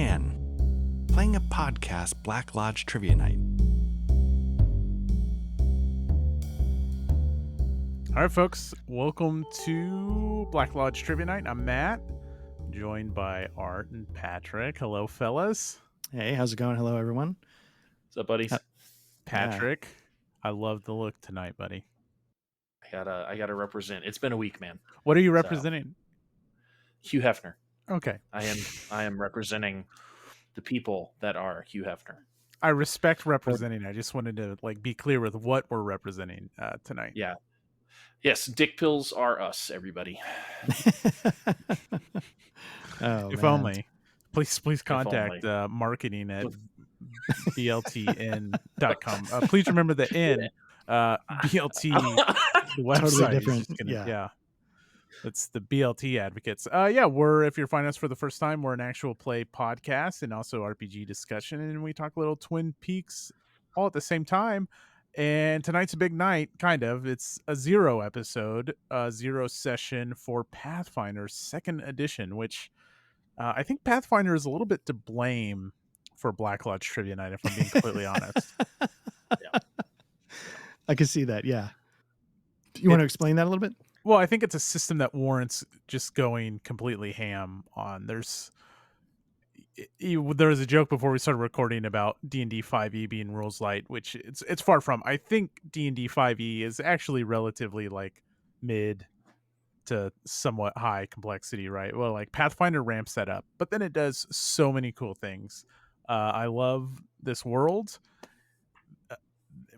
Man, playing a podcast Black Lodge Trivia Night. All right, folks, welcome to Black Lodge Trivia Night. I'm Matt, joined by Art and Patrick. Hello, fellas. Hey, how's it going? Hello, everyone. What's up, buddies? Patrick, I love the look tonight, buddy. I gotta represent. It's been a week, man. What are you representing? Hugh Hefner. Okay. I am representing the people that are Hugh Hefner. I respect representing. I just wanted to be clear with what we're representing tonight. Yeah. Yes, dick pills are us, everybody. If only. Please contact marketing at bltn.com. Please remember the N. BLT website. Totally different. Yeah. It's the BLT advocates. If you're finding us for the first time, we're an actual play podcast and also RPG discussion, and we talk a little Twin Peaks all at the same time. And tonight's a big night, kind of. It's a zero episode, zero session for Pathfinder 2nd edition, which I think Pathfinder is a little bit to blame for Black Lodge Trivia Night, if I'm being completely honest. Yeah. I can see that, yeah. You want to explain that a little bit? Well, I think it's a system that warrants just going completely ham on. There was a joke before we started recording about D&D 5e being rules light, which it's far from. I think D&D 5e is actually relatively mid to somewhat high complexity, right? Well, Pathfinder ramps that up, but then it does so many cool things. I love this world.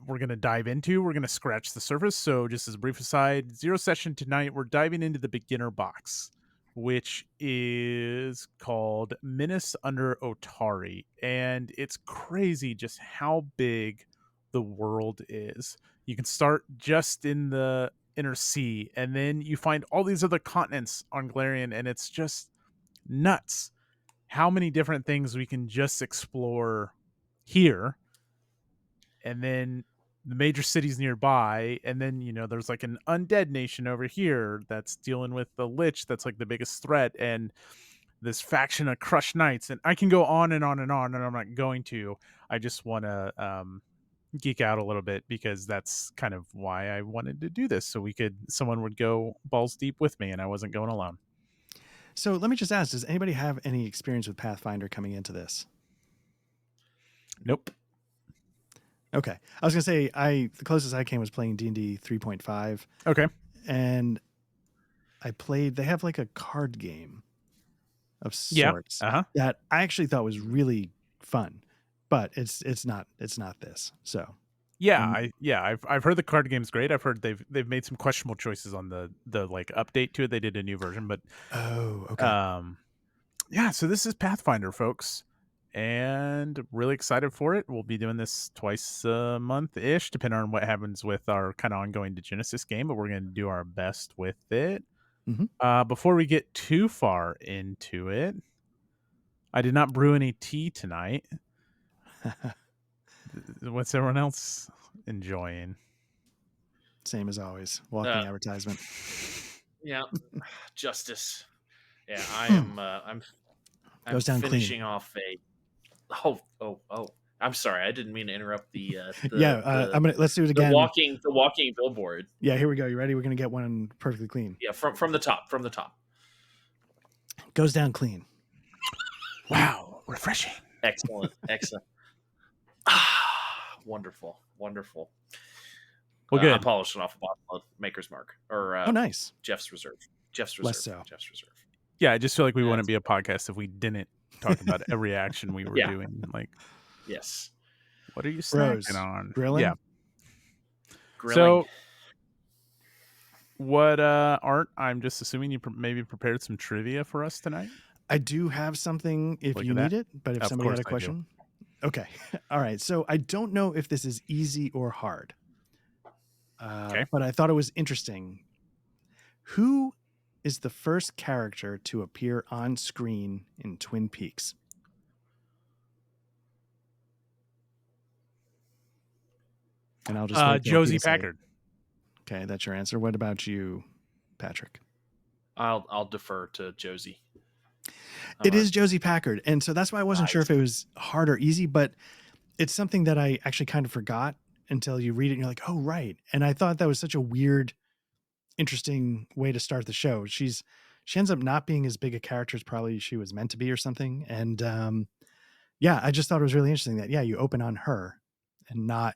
We're going to scratch the surface. So just as a brief aside, zero session tonight, we're diving into the beginner box, which is called Menace Under Otari. And it's crazy just how big the world is. You can start just in the inner sea, and then you find all these other continents on Galarian, and it's just nuts how many different things we can just explore here. And then the major cities nearby, and then there's an undead nation over here that's dealing with the Lich that's the biggest threat, and this faction of Crushed Knights, and I can go on and on and on, and I'm not going to. I just want to geek out a little bit because that's kind of why I wanted to do this, so someone would go balls deep with me and I wasn't going alone. So let me just ask, does anybody have any experience with Pathfinder coming into this? Nope. Okay. I was going to say, the closest I came was playing D&D 3.5. Okay. And I played, they have a card game of sorts that I actually thought was really fun, but it's not this. So I've heard the card game's great. I've heard they've made some questionable choices on the update to it. They did a new version, but so this is Pathfinder, folks. And really excited for it. We'll be doing this twice a month-ish, depending on what happens with our kind of ongoing Genesis game, but we're going to do our best with it. Mm-hmm. Before we get too far into it, I did not brew any tea tonight. What's everyone else enjoying? Same as always. Walking advertisement. Yeah. Justice. Yeah, I'm Goes down finishing clean. off a... Oh! I'm sorry, I didn't mean to interrupt the. Let's do it again. The walking billboard. Yeah, here we go. You ready? We're gonna get one perfectly clean. Yeah, from the top. Goes down clean. Wow, refreshing. Excellent. Wonderful. Well, good. I'm polishing off a Maker's Mark or nice. Jeff's Reserve. Less so. Jeff's Reserve. Yeah, I just feel like we wouldn't be a podcast if we didn't talk about every action we were doing. Yes. What are you snacking on? Grilling? Yeah. Grilling. So, what, Art, I'm just assuming you maybe prepared some trivia for us tonight? I do have something if you need it, but if somebody had a question. Okay. All right. So, I don't know if this is easy or hard, but I thought it was interesting. Who is the first character to appear on screen in Twin Peaks? And I'll just Josie Packard. Okay, that's your answer. What about you, Patrick? I'll defer to Josie. It is Josie Packard, and so that's why I wasn't sure if it was hard or easy, but it's something that I actually kind of forgot until you read it and you're like, oh, right. And I thought that was such a weird, interesting way to start the show. She ends up not being as big a character as probably she was meant to be or something. And yeah, I just thought it was really interesting that, yeah, you open on her and not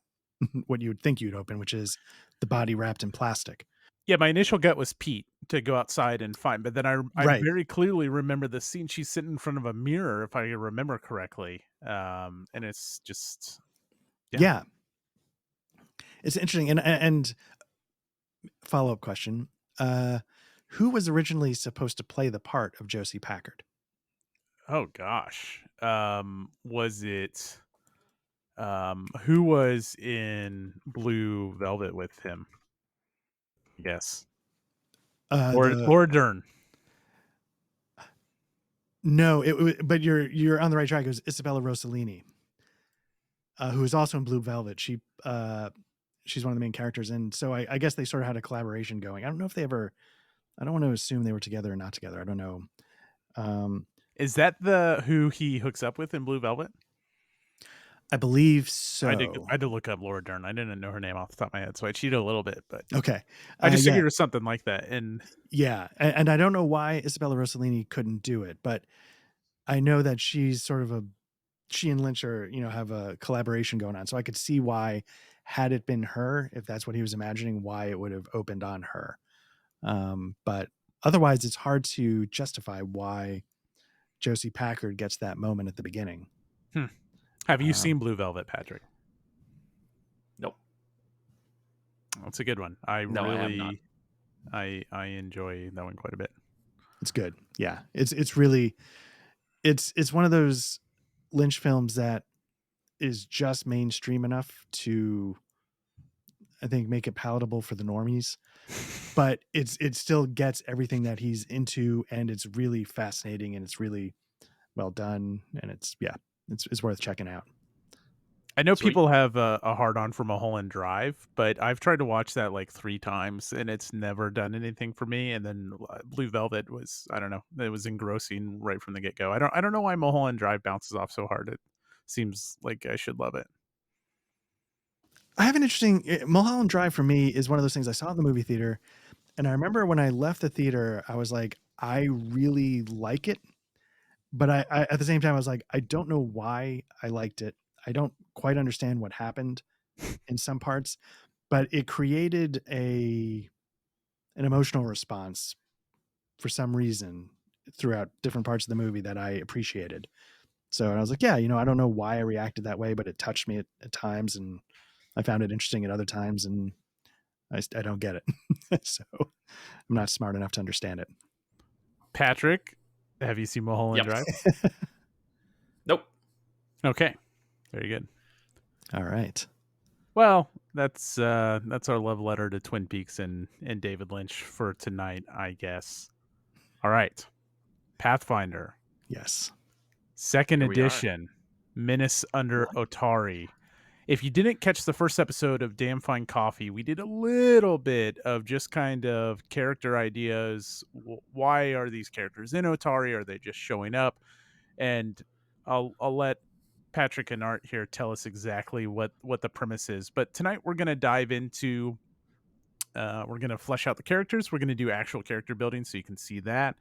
what you would think you'd open, which is the body wrapped in plastic. Yeah, my initial gut was Pete to go outside and find, but then I Right. very clearly remember the scene. She's sitting in front of a mirror, if I remember correctly, and it's just yeah. It's interesting. And follow-up question, who was originally supposed to play the part of Josie Packard? Oh gosh, was it who was in Blue Velvet with him? Yes. Laura Dern. No, but you're on the right track. It was Isabella Rossellini, who is also in Blue Velvet. She's one of the main characters, and so I guess they sort of had a collaboration going. I don't know if they ever. I don't want to assume they were together or not together. I don't know. Is that who he hooks up with in Blue Velvet? I believe so. I had to look up Laura Dern. I didn't know her name off the top of my head, so I cheated a little bit. But okay, I just figured it was something like that. And yeah, and I don't know why Isabella Rossellini couldn't do it, but I know that she's sort of she and Lynch are, have a collaboration going on. So I could see why, had it been her, if that's what he was imagining, why it would have opened on her. But otherwise, it's hard to justify why Josie Packard gets that moment at the beginning. Have you seen Blue Velvet, Patrick? Nope. That's a good one. I enjoy that one quite a bit. It's good. Yeah. It's really, it's one of those Lynch films that is just mainstream enough to, I think, make it palatable for the normies, but it still gets everything that he's into, and it's really fascinating, and it's really well done, and it's worth checking out. I know people have a hard on for Mulholland Drive, but I've tried to watch that like 3 times and it's never done anything for me. And then Blue Velvet was, I don't know, it was engrossing right from the get go. I don't know why Mulholland Drive bounces off so hard. It seems like I should love it. I have an interesting Mulholland Drive for me is one of those things I saw in the movie theater, and I remember when I left the theater, I was like, I really like it, but I at the same time I was like, I don't know why I liked it. I don't quite understand what happened in some parts, but it created an emotional response for some reason throughout different parts of the movie that I appreciated. So I was like, yeah, I don't know why I reacted that way, but it touched me at times, and I found it interesting at other times, and I don't get it. So I'm not smart enough to understand it. Patrick, have you seen Mulholland Drive? Nope. Okay. Very good. All right. Well, that's our love letter to Twin Peaks and David Lynch for tonight, I guess. All right. Pathfinder. Yes. Second edition. Menace Under Otari. If you didn't catch the first episode of Damn Fine Coffee, we did a little bit of just kind of character ideas. Why are these characters in Otari? Are they just showing up? And I'll let Patrick and Art here tell us exactly what the premise is. But tonight we're going to dive into, we're going to flesh out the characters. We're going to do actual character building so you can see that.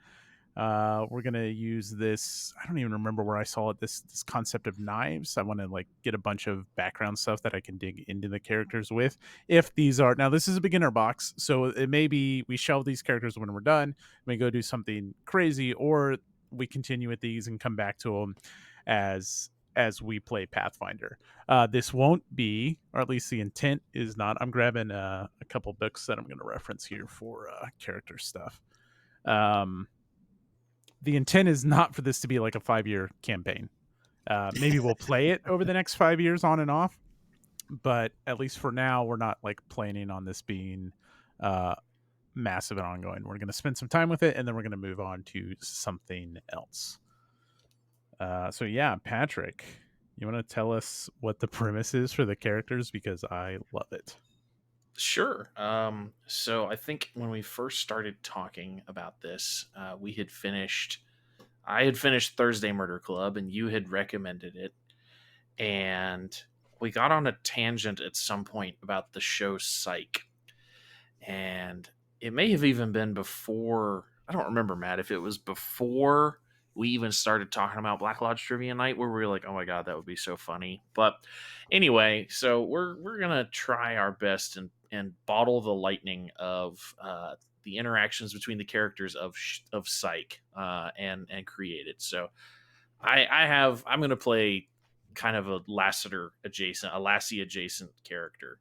We're going to use this, I don't even remember where I saw it, this concept of knives. I want to like get a bunch of background stuff that I can dig into the characters with. If these are, now this is a beginner box, so it may be we shelve these characters when we're done, we go do something crazy, or we continue with these and come back to them as we play Pathfinder. This won't be, or at least the intent is not, I'm grabbing a couple books that I'm going to reference here for character stuff. The intent is not for this to be like a 5-year campaign. Maybe we'll play it over the next 5 years on and off, but at least for now, we're not like planning on this being massive and ongoing. We're going to spend some time with it, and then we're going to move on to something else. So yeah, Patrick, you want to tell us what the premise is for the characters? Because I love it. Sure. So I think when we first started talking about this, we had finished I had finished Thursday Murder Club, and you had recommended it, and we got on a tangent at some point about the show Psych, and it may have even been before. I don't remember, Matt, if it was before we even started talking about Black Lodge Trivia Night, where we were like, "Oh my god, that would be so funny." But anyway, so we're gonna try our best and bottle the lightning of the interactions between the characters of Psych and create it. So I'm gonna play kind of a Lassie adjacent character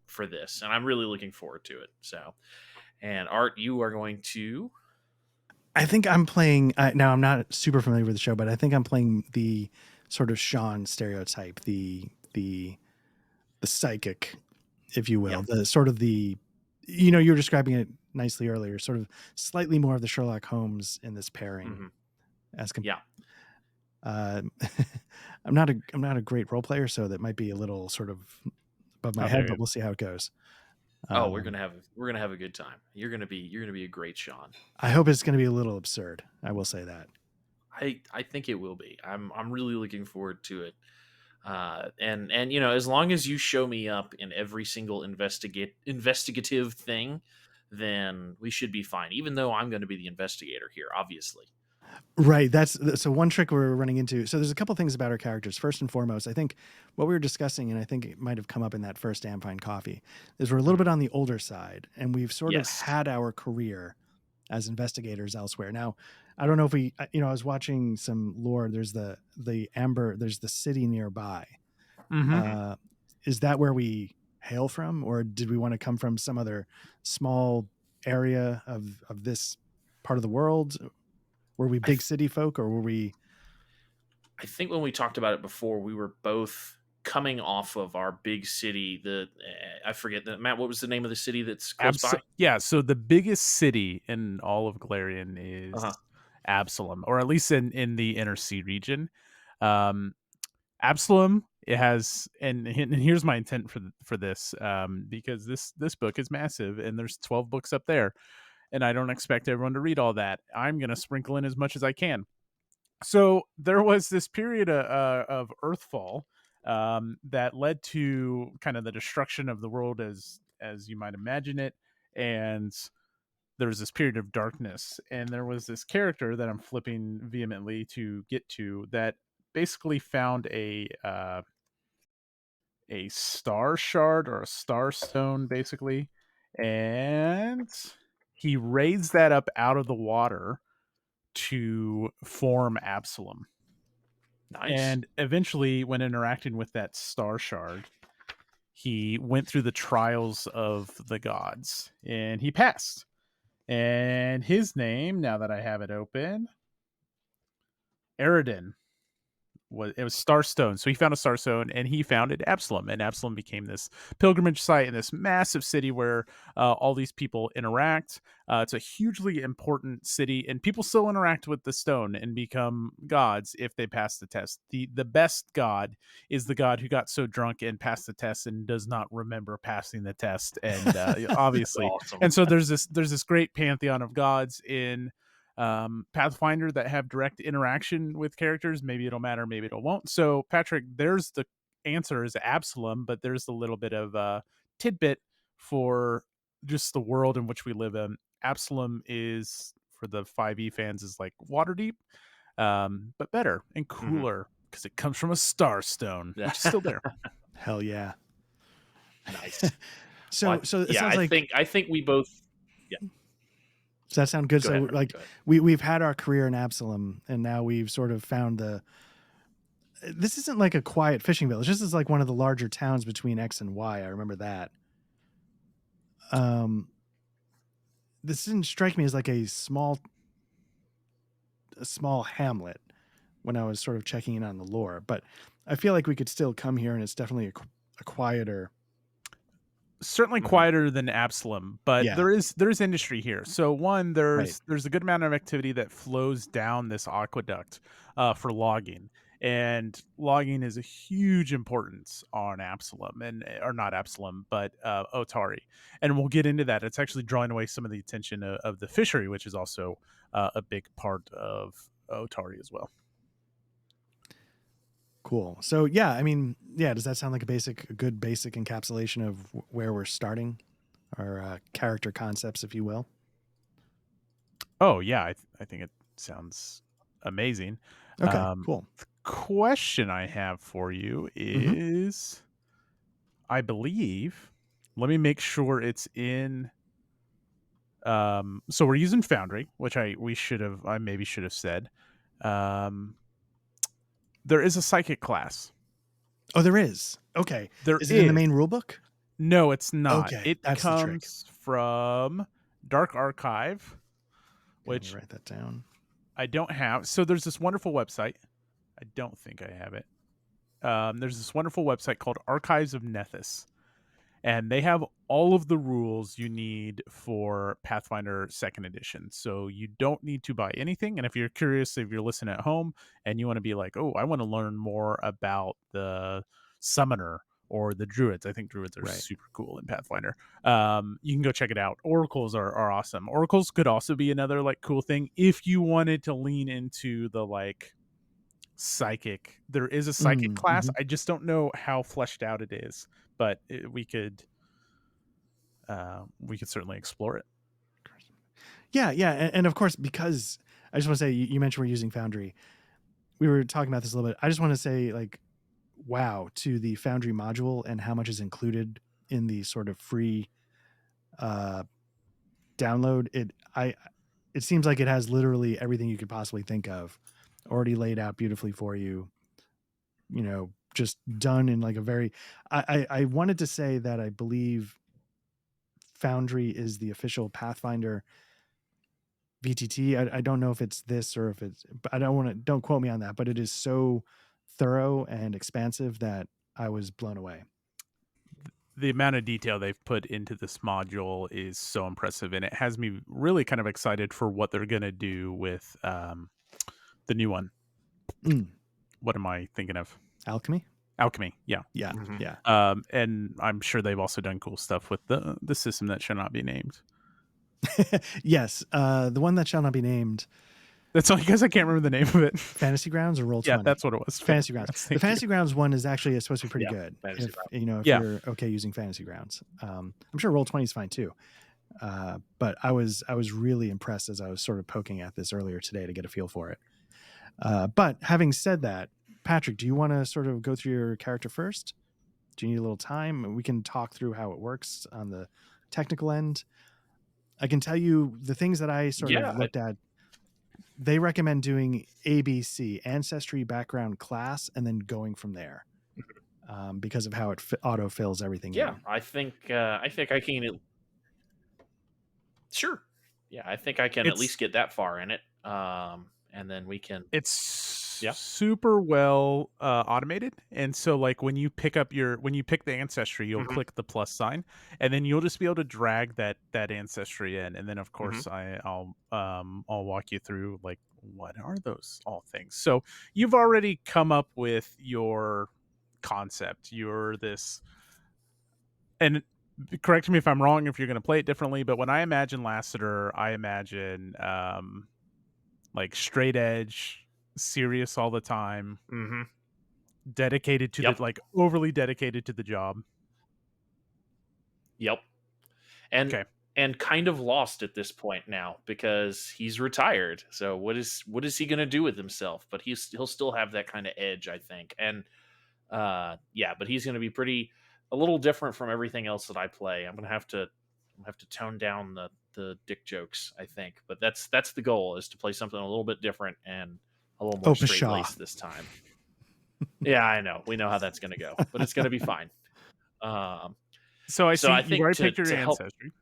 for this, and I'm really looking forward to it. So, and Art, you are going to. I think I'm playing. Now, I'm not super familiar with the show, but I think I'm playing the sort of Sean stereotype, the psychic, if you will, the sort of you were describing it nicely earlier, sort of slightly more of the Sherlock Holmes in this pairing. I'm not a great role player, so that might be a little sort of above my head, but we'll see how it goes. We're gonna have a good time. You're gonna be a great Sean. I hope it's gonna be a little absurd. I will say that. I think it will be. I'm really looking forward to it. And as long as you show me up in every single investigative thing, then we should be fine. Even though I'm going to be the investigator here, obviously. Right. So one trick we're running into. So there's a couple things about our characters. First and foremost, I think what we were discussing, and I think it might have come up in that first Amfine Coffee, is we're a little bit on the older side, and we've sort of had our career as investigators elsewhere. Now, I don't know if we, I was watching some lore. There's the Amber. There's the city nearby. Mm-hmm. Is that where we hail from, or did we want to come from some other small area of this part of the world? Were we big city folk, or were we? I think when we talked about it before, we were both coming off of our big city. I forget that, Matt. What was the name of the city that's close by? Yeah, so the biggest city in all of Galarian is Absalom, or at least in the Inner Sea region. Absalom, it has, and here's my intent for this, because this book is massive, and there's 12 books up there. And I don't expect everyone to read all that. I'm going to sprinkle in as much as I can. So there was this period of Earthfall that led to kind of the destruction of the world as you might imagine it. And there was this period of darkness. And there was this character that I'm flipping vehemently to get to that basically found a star shard or a star stone, basically. And he raised that up out of the water to form Absalom. Nice. And eventually, when interacting with that star shard, he went through the trials of the gods and he passed. And his name, now that I have it open, Eridan. It was Starstone. So he found a Starstone and he founded Absalom, and Absalom became this pilgrimage site in this massive city where all these people interact. It's a hugely important city, and people still interact with the stone and become gods if they pass the test. The best god is the god who got so drunk and passed the test and does not remember passing the test, and obviously. Awesome. And so there's this great pantheon of gods in Pathfinder that have direct interaction with characters. Maybe it'll matter, maybe it won't. So Patrick, there's the answer is Absalom, but there's a little bit of tidbit for just the world in which we live in. Absalom is, for the 5e fans, is like Waterdeep, but better and cooler because it comes from a star stone, which is still there. Hell yeah. Nice. So it sounds like I think we both. Yeah. Does that sound good? Go so ahead, like we've had our career in Absalom, and now we've sort of found this isn't like a quiet fishing village. This is like one of the larger towns between X and Y. I remember that. This didn't strike me as like a small hamlet when I was sort of checking in on the lore, but I feel like we could still come here, and it's definitely a quieter. Certainly quieter than Absalom, but there's industry here. So one, there's a good amount of activity that flows down this aqueduct for logging. and logging is a huge importance on Absalom, or not Absalom, but Otari, and we'll get into that. It's actually drawing away some of the attention of the fishery, which is also a big part of Otari as well. Cool. So yeah, I mean, yeah, does that sound like a good basic encapsulation of where we're starting, our character concepts, if you will? Oh yeah, I think it sounds amazing. Okay, cool. The question I have for you is, I believe, let me make sure it's in. So we're using Foundry, which I maybe should have said. There is a psychic class. Oh, there is. Okay. Is it in the main rulebook? No, it's not. Okay, It that's the trick. comes from Dark Archive, which write that down. I don't have. So there's this wonderful website. I don't think I have it. There's this wonderful website called Archives of Nethys, and they have all of the rules you need for Pathfinder 2nd edition. So you don't need to buy anything. And if you're curious, if you're listening at home and you want to be like, oh, I want to learn more about the summoner or the druids. I think druids are super cool in Pathfinder. You can go check it out. Oracles are awesome. Oracles could also be another like cool thing if you wanted to lean into the like psychic. There is a psychic class. I just don't know how fleshed out it is, but we could certainly explore it. Yeah, and of course, because I just want to say, you mentioned we're using Foundry. We were talking about this a little bit. I just want to say, like, wow to the Foundry module and how much is included in the sort of free download. It seems like it has literally everything you could possibly think of already laid out beautifully for you, you know, just done in like a very, I wanted to say that I believe Foundry is the official Pathfinder VTT. I don't know if it's this or if it's, but don't quote me on that, but it is so thorough and expansive that I was blown away. The amount of detail they've put into this module is so impressive, and it has me really kind of excited for what they're going to do with the new one. What am I thinking of? Alchemy, yeah. And I'm sure they've also done cool stuff with the system that shall not be named. Yes, the one that shall not be named. That's all, because I can't remember the name of it. Fantasy Grounds or Roll20? Yeah, that's what it was. Fantasy Grounds. The Fantasy Grounds one is actually supposed to be pretty good. If you're okay using Fantasy Grounds. I'm sure Roll20 is fine too. But I was really impressed as I was sort of poking at this earlier today to get a feel for it. But having said that, Patrick, do you want to sort of go through your character first? Do you need a little time? We can talk through how it works on the technical end. I can tell you the things that I sort of looked at. They recommend doing ABC, ancestry, background, class, and then going from there, because of how it auto fills everything. Yeah, in. I think I can. Sure. Yeah, I think I can at least get that far in it, and then we can. It's super well automated, and so like when you pick the ancestry, you'll click the plus sign, and then you'll just be able to drag that ancestry in, and then of course I'll walk you through like what are those all things. So you've already come up with your concept. You're this, and correct me if I'm wrong if you're going to play it differently, but when I imagine Lassiter, I imagine like straight edge, serious all the time, dedicated to the, like overly dedicated to the job. And kind of lost at this point now because he's retired. So what is he going to do with himself? But he'll still have that kind of edge, I think. And but he's going to be a little different from everything else that I play. I'm going to have to tone down the dick jokes, I think. But that's the goal, is to play something a little bit different and a little more straight-laced this time. Yeah, I know. We know how that's going to go, but it's going to be fine. So I think you already picked your ancestry.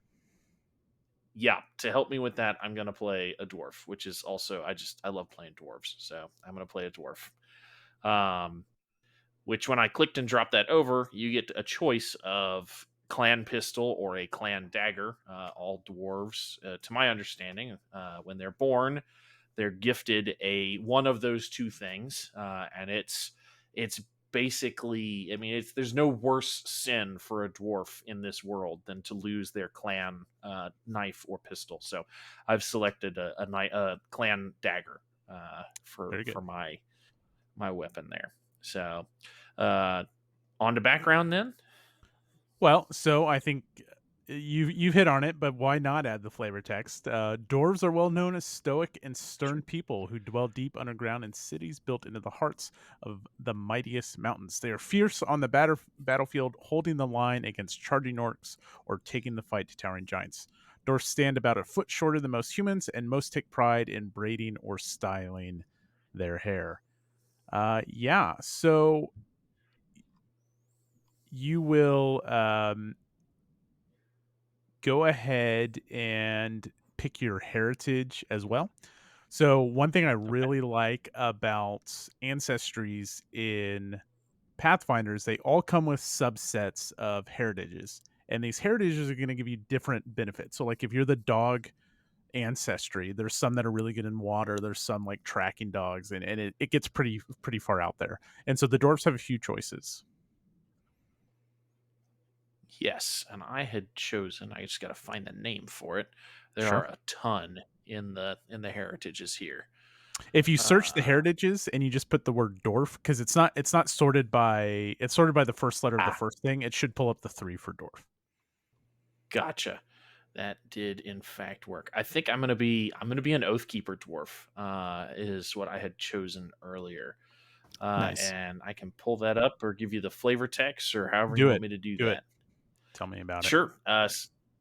Yeah, to help me with that, I'm going to play a dwarf, which is also, I love playing dwarves, so I'm going to play a dwarf. Which when I clicked and dropped that over, you get a choice of clan pistol or a clan dagger. All dwarves, to my understanding, when they're born, they're gifted one of those two things, and it's basically, I mean, there's no worse sin for a dwarf in this world than to lose their clan knife or pistol. So I've selected a clan dagger for my weapon there. So on to background then. Well, so I think you've hit on it, but why not add the flavor text? Dwarves are well known as stoic and stern people who dwell deep underground in cities built into the hearts of the mightiest mountains. They are fierce on the battlefield, holding the line against charging orcs or taking the fight to towering giants. Dwarves stand about a foot shorter than most humans, and most take pride in braiding or styling their hair. So you will go ahead and pick your heritage as well. So one thing I really like about ancestries in Pathfinders, they all come with subsets of heritages, and these heritages are going to give you different benefits. So like if you're the dog ancestry, there's some that are really good in water, there's some like tracking dogs, and it gets pretty far out there. And so the dwarves have a few choices. Yes, and I had chosen, I just got to find the name for it. There are a ton in the heritages here. If you search the heritages and you just put the word dwarf, because it's not sorted by, it's sorted by the first letter of the first thing, it should pull up the 3 for dwarf. Gotcha. That did in fact work. I think I'm gonna be an Oathkeeper dwarf. Is what I had chosen earlier. Nice. And I can pull that up or give you the flavor text or however you want me to do that. Tell me about it. Sure.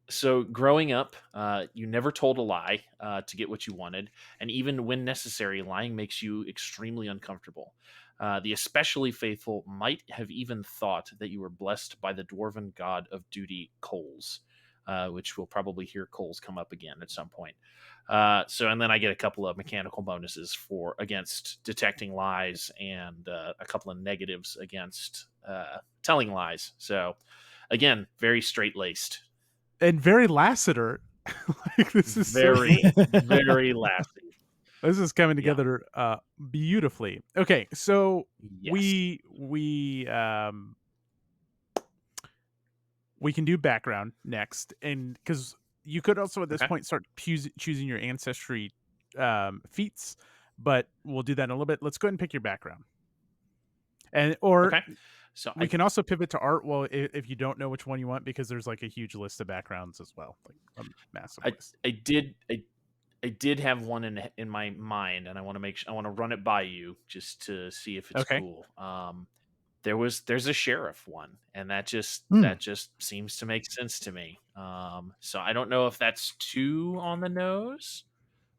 So growing up, you never told a lie to get what you wanted, and even when necessary, lying makes you extremely uncomfortable. The especially faithful might have even thought that you were blessed by the dwarven god of duty, Coles, which we'll probably hear Coles come up again at some point. And then I get a couple of mechanical bonuses against detecting lies, and a couple of negatives against telling lies. So again, very straight-laced and very Lassiter. Like this is very very lasting. This is coming together beautifully. Okay, so yes. we can do background next, and because you could also at this point start choosing your ancestry feats, but we'll do that in a little bit. Let's go ahead and pick your background, so we can also pivot to art. Well, if you don't know which one you want, because there's like a huge list of backgrounds as well, like a massive list. I did have one in my mind, and I want to run it by you just to see if it's cool. There's a sheriff one, and that just seems to make sense to me. So I don't know if that's too on the nose,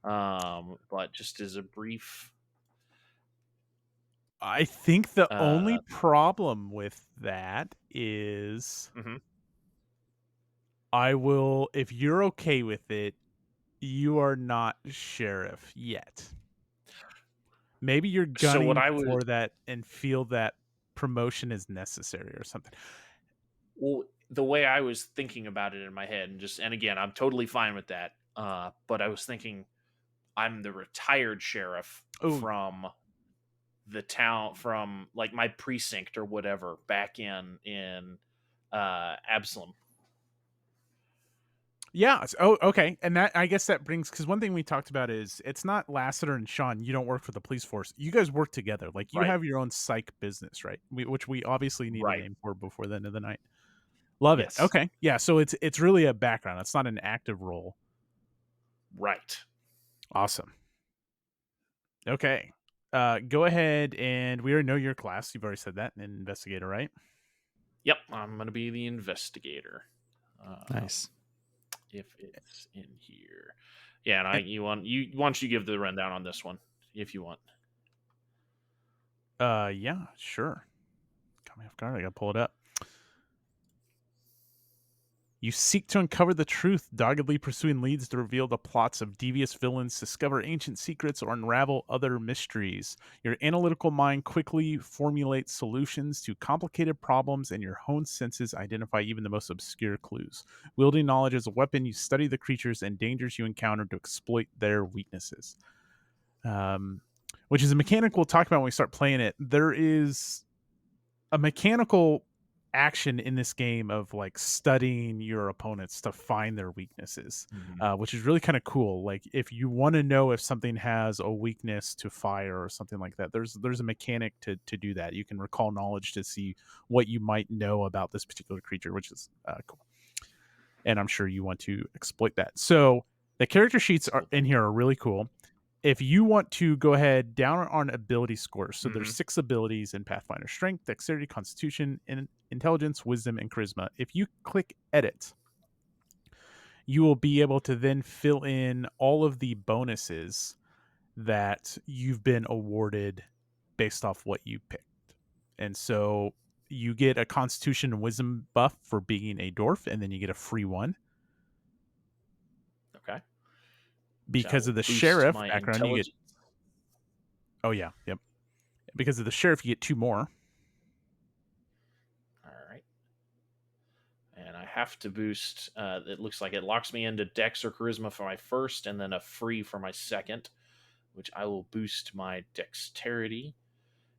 but just as a brief. I think the only problem with that is I will, if you're okay with it, you are not sheriff yet. Maybe you're gunning for that and feel that promotion is necessary or something. Well, the way I was thinking about it in my head, and again, I'm totally fine with that. But I was thinking I'm the retired sheriff from the town, from like my precinct or whatever back in Absalom. Yeah. Okay. And that, I guess that brings, because one thing we talked about is it's not Lassiter and Sean. You don't work for the police force. You guys work together. Like you have your own psych business, right? Which we obviously need a name for before the end of the night. Love it. Okay. Yeah. So it's really a background. It's not an active role. Right. Awesome. Okay. Go ahead, and we already know your class. You've already said that, an investigator, right? Yep. I'm going to be the investigator. Nice. If it's in here. Yeah, and why don't you give the rundown on this one if you want. Yeah, sure. Caught me off guard. I gotta pull it up. You seek to uncover the truth, doggedly pursuing leads to reveal the plots of devious villains, discover ancient secrets, or unravel other mysteries. Your analytical mind quickly formulates solutions to complicated problems, and your honed senses identify even the most obscure clues. Wielding knowledge as a weapon, you study the creatures and dangers you encounter to exploit their weaknesses. which is a mechanic we'll talk about when we start playing it. There is a mechanical action in this game of like studying your opponents to find their weaknesses, which is really kind of cool. Like if you want to know if something has a weakness to fire or something like that, there's a mechanic to do that. You can recall knowledge to see what you might know about this particular creature, which is cool. And I'm sure you want to exploit that. So the character sheets are in here are really cool. If you want to go ahead down on ability scores, so there's 6 abilities in Pathfinder: Strength, Dexterity, Constitution, Intelligence, Wisdom, and Charisma. If you click Edit, you will be able to then fill in all of the bonuses that you've been awarded based off what you picked. And so you get a Constitution and Wisdom buff for being a dwarf, and then you get a free one. Okay. Because of the sheriff background, you get... Oh, yeah. Yep. Because of the sheriff, you get 2 more. All right. And I have to boost... it looks like it locks me into Dex or Charisma for my first, and then a free for my second, which I will boost my Dexterity,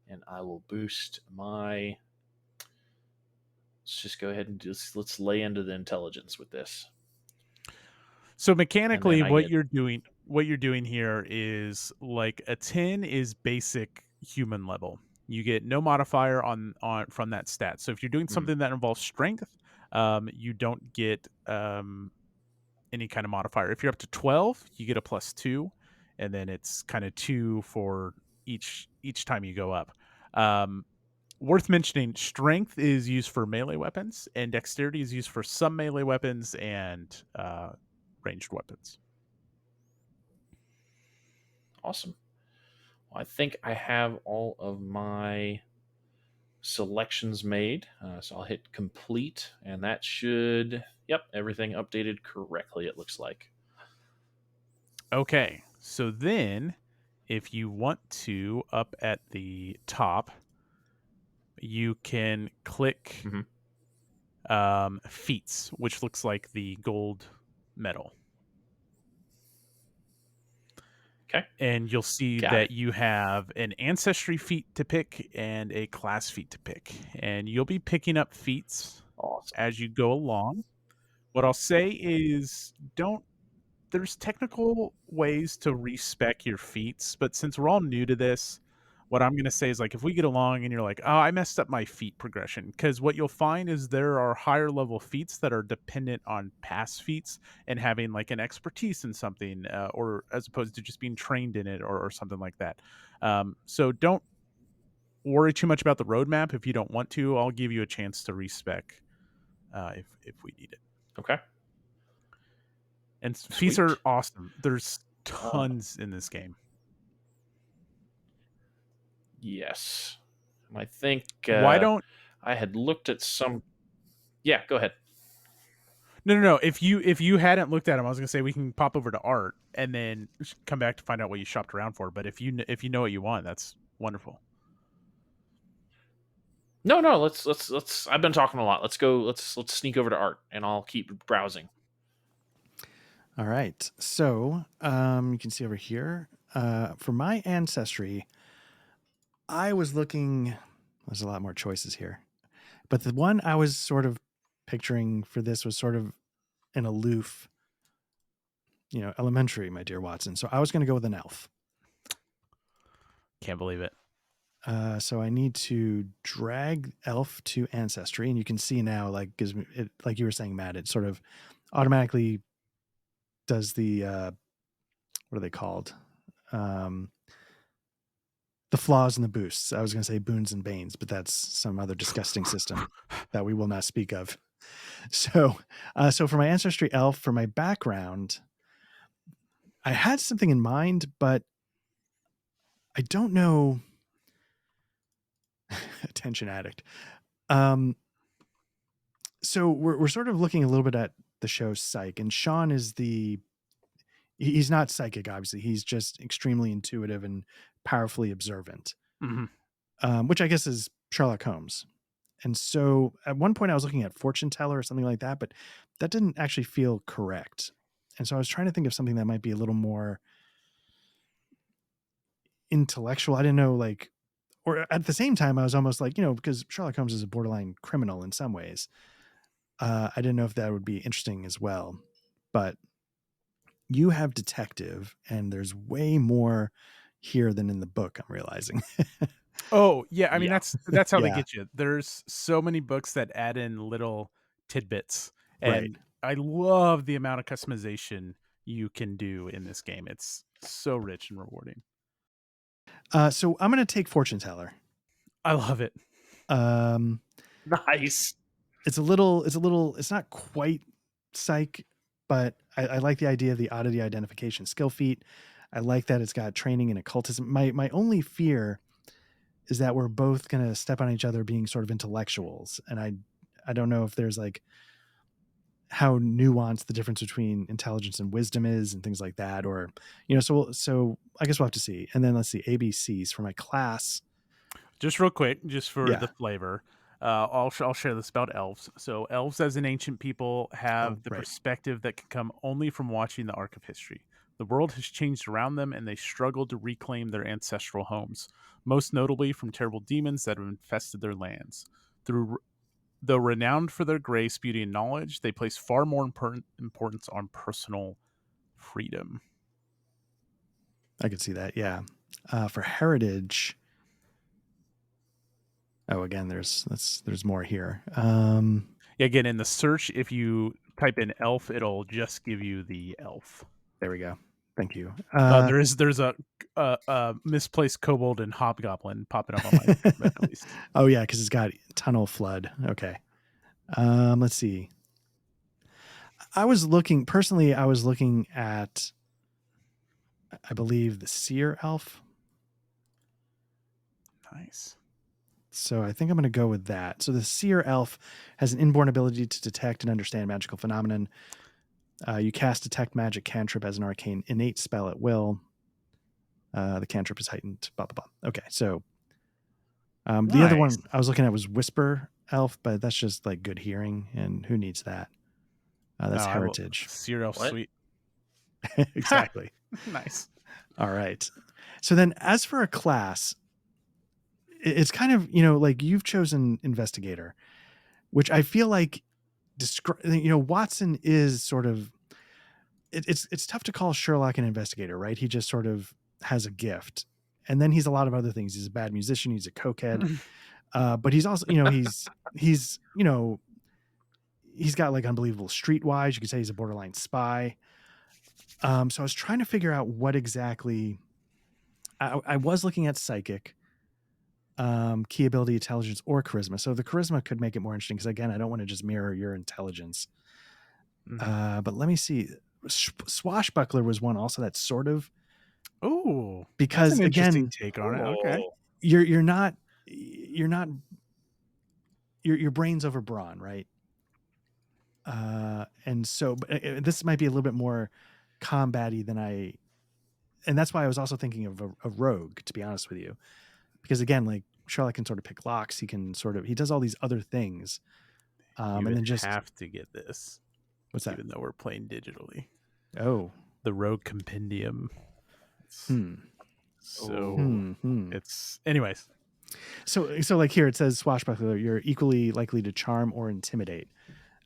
and I will boost my... Let's just go ahead and let's lay into the Intelligence with this. So mechanically, what you're doing here is like a 10 is basic human level. You get no modifier on from that stat. So if you're doing something that involves strength, you don't get any kind of modifier. If you're up to 12, you get a +2, and then it's kind of 2 for each time you go up. Worth mentioning, strength is used for melee weapons, and dexterity is used for some melee weapons and ranged weapons. Awesome. Well, I think I have all of my selections made. So I'll hit complete, and that should... Yep, everything updated correctly, it looks like. Okay, so then if you want to, up at the top, you can click feats, which looks like the gold medal. Okay. And you'll see that you have an ancestry feat to pick and a class feat to pick. And you'll be picking up feats as you go along. What I'll say is there's technical ways to respec your feats, but since we're all new to this, what I'm going to say is, like, if we get along and you're like, oh, I messed up my feat progression, because what you'll find is there are higher level feats that are dependent on past feats and having like an expertise in something, or as opposed to just being trained in it or something like that. So don't worry too much about the roadmap. If you don't want to, I'll give you a chance to respec if we need it. Okay. And feats are awesome. There's tons in this game. Yes. I think why don't I had looked at some... Yeah, go ahead. No. If you hadn't looked at them, I was gonna say we can pop over to art and then come back to find out what you shopped around for. But if you know what you want, that's wonderful. No. Let's. I've been talking a lot. Let's go. Let's sneak over to art, and I'll keep browsing. All right. So you can see over here for my ancestry, I was looking. There's a lot more choices here, but the one I was sort of picturing for this was sort of an aloof, elementary, my dear Watson. So I was going to go with an elf. Can't believe it. So I need to drag elf to ancestry, and you can see now, like, gives me it, like you were saying, Matt, it sort of automatically does the what are they called? The flaws and the boosts. I was going to say boons and banes, but that's some other disgusting system that we will not speak of. So for my ancestry elf, for my background, I had something in mind, but I don't know. Attention addict. So we're sort of looking a little bit at the show Psych, and Sean is he's not psychic, obviously. He's just extremely intuitive and powerfully observant, which I guess is Sherlock Holmes. And so at one point I was looking at fortune teller or something like that, but that didn't actually feel correct. And so I was trying to think of something that might be a little more intellectual. I didn't know, like, or at the same time, I was almost like, because Sherlock Holmes is a borderline criminal in some ways. I didn't know if that would be interesting as well, but you have detective, and there's way more here than in the book, I'm realizing. Oh, yeah, I mean, Yeah. that's how they Yeah, get you. There's so many books that add in little tidbits, right. and I love the amount of customization you can do in this game. It's so rich and rewarding. So I'm going to take fortune teller. I love it. Um, Nice. it's not quite psych, but I like the idea of the oddity identification skill feat. I like that it's got training in occultism. My only fear is that we're both going to step on each other being sort of intellectuals. And I don't know if there's like how nuanced the difference between intelligence and wisdom is and things like that, or, so I guess we'll have to see. And then let's see, ABCs for my class. Just real quick, just for Yeah. the flavor, I'll share this about elves. So elves, as an ancient people, have Oh, the right. perspective that can come only from watching the arc of history. The world has changed around them, and they struggle to reclaim their ancestral homes, most notably from terrible demons that have infested their lands. Though renowned for their grace, beauty, and knowledge, they place far more importance on personal freedom. I could see that. Yeah. For heritage. Oh, again, there's more here. Again, in the search, if you type in elf, it'll just give you the elf. There we go. Thank you. There's a misplaced kobold and hobgoblin popping up on my red at least. Oh yeah, because it's got tunnel flood. Okay. Let's see. I was looking at, I believe, the seer elf. Nice. So I think I'm going to go with that. So the seer elf has an inborn ability to detect and understand magical phenomenon. You cast detect magic cantrip as an arcane innate spell at will. The cantrip is heightened. Blah blah blah. Okay, so the other one I was looking at was whisper elf, but that's just like good hearing, and who needs that? That's heritage. Seer elf, sweet. Exactly. Nice. All right. So then, as for a class, it's kind of, like you've chosen investigator, which I feel like Watson is sort of, it's tough to call Sherlock an investigator, right? He just sort of has a gift, and then he's a lot of other things. He's a bad musician. He's a cokehead, but he's also, he's got like unbelievable streetwise. You could say he's a borderline spy. So I was trying to figure out what exactly. I was looking at psychic, key ability, intelligence, or charisma. So the charisma could make it more interesting because, again, I don't want to just mirror your intelligence. But let me see. Swashbuckler was one also that sort of. Oh, because that's an again, interesting take on it. Okay, your brain's over brawn, right? And so this might be a little bit more combat-y than and that's why I was also thinking of a rogue, to be honest with you, because again, like Sherlock can sort of pick locks. He does all these other things. you and then just have to get this. What's that? Even though we're playing digitally. Oh, the Rogue Compendium. It's anyways. So like here it says swashbuckler. You're equally likely to charm or intimidate.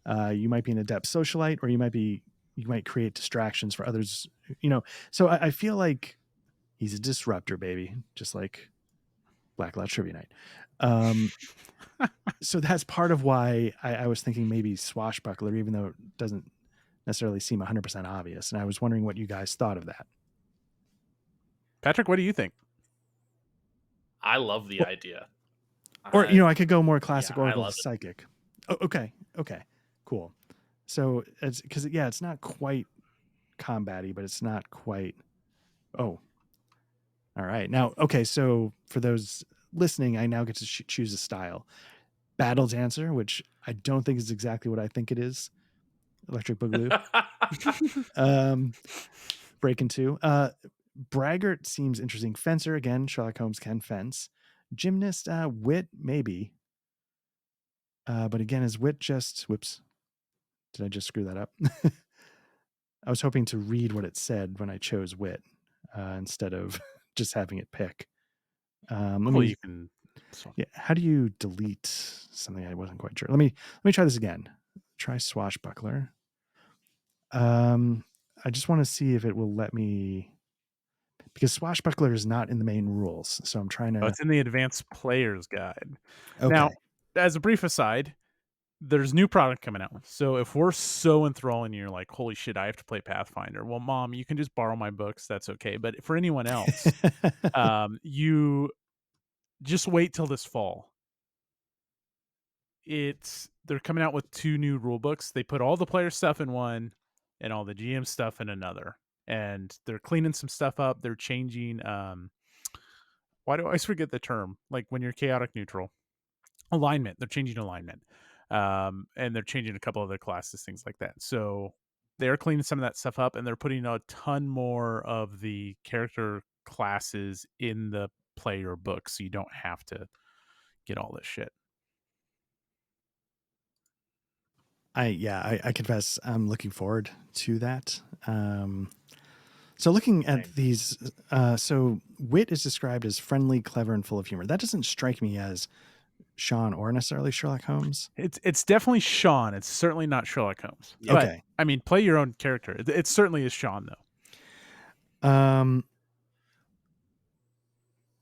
You might be an adept socialite, or you might create distractions for others. So I feel like he's a disruptor, baby, just like Black Trivia Night. So that's part of why I was thinking maybe swashbuckler, even though it doesn't necessarily seem 100% obvious. And I was wondering what you guys thought of that. Patrick, what do you think? I love the idea. Or, I could go more classic Oracle psychic. Oh, okay. Cool. So it's because, it's not quite combat-y, but it's not quite. Oh, all right. Now, okay. So for those listening, I now get to choose a style. Battle Dancer, which I don't think is exactly what I think it is. Electric Boogaloo. Break into. Braggart seems interesting. Fencer, again, Sherlock Holmes can fence. Gymnast, wit, maybe. But again, is wit just... Whoops. Did I just screw that up? I was hoping to read what it said when I chose wit instead of just having it pick. You can. Yeah, how do you delete something? I wasn't quite sure. Let me try this again. Try swashbuckler. I just want to see if it will let me, because swashbuckler is not in the main rules. So I'm trying to. It's in the advanced player's guide. Okay. Now, as a brief aside, there's new product coming out. So if we're so enthralling, and you're like, holy shit, I have to play Pathfinder. Well, Mom, you can just borrow my books. That's okay. But for anyone else, you just wait till this fall. They're coming out with 2 new rule books. They put all the player stuff in one and all the GM stuff in another. And they're cleaning some stuff up. They're changing why do I always forget the term? Like when you're chaotic neutral. Alignment. They're changing alignment. And they're changing a couple other classes, things like that. So they're cleaning some of that stuff up, and they're putting a ton more of the character classes in the player book, so you don't have to get all this shit. I confess I'm looking forward to that. So looking at these, so wit is described as friendly, clever, and full of humor. That doesn't strike me as Sean or necessarily Sherlock Holmes. It's definitely Sean. It's certainly not Sherlock Holmes. Okay. But, I mean, play your own character. It certainly is Sean, though.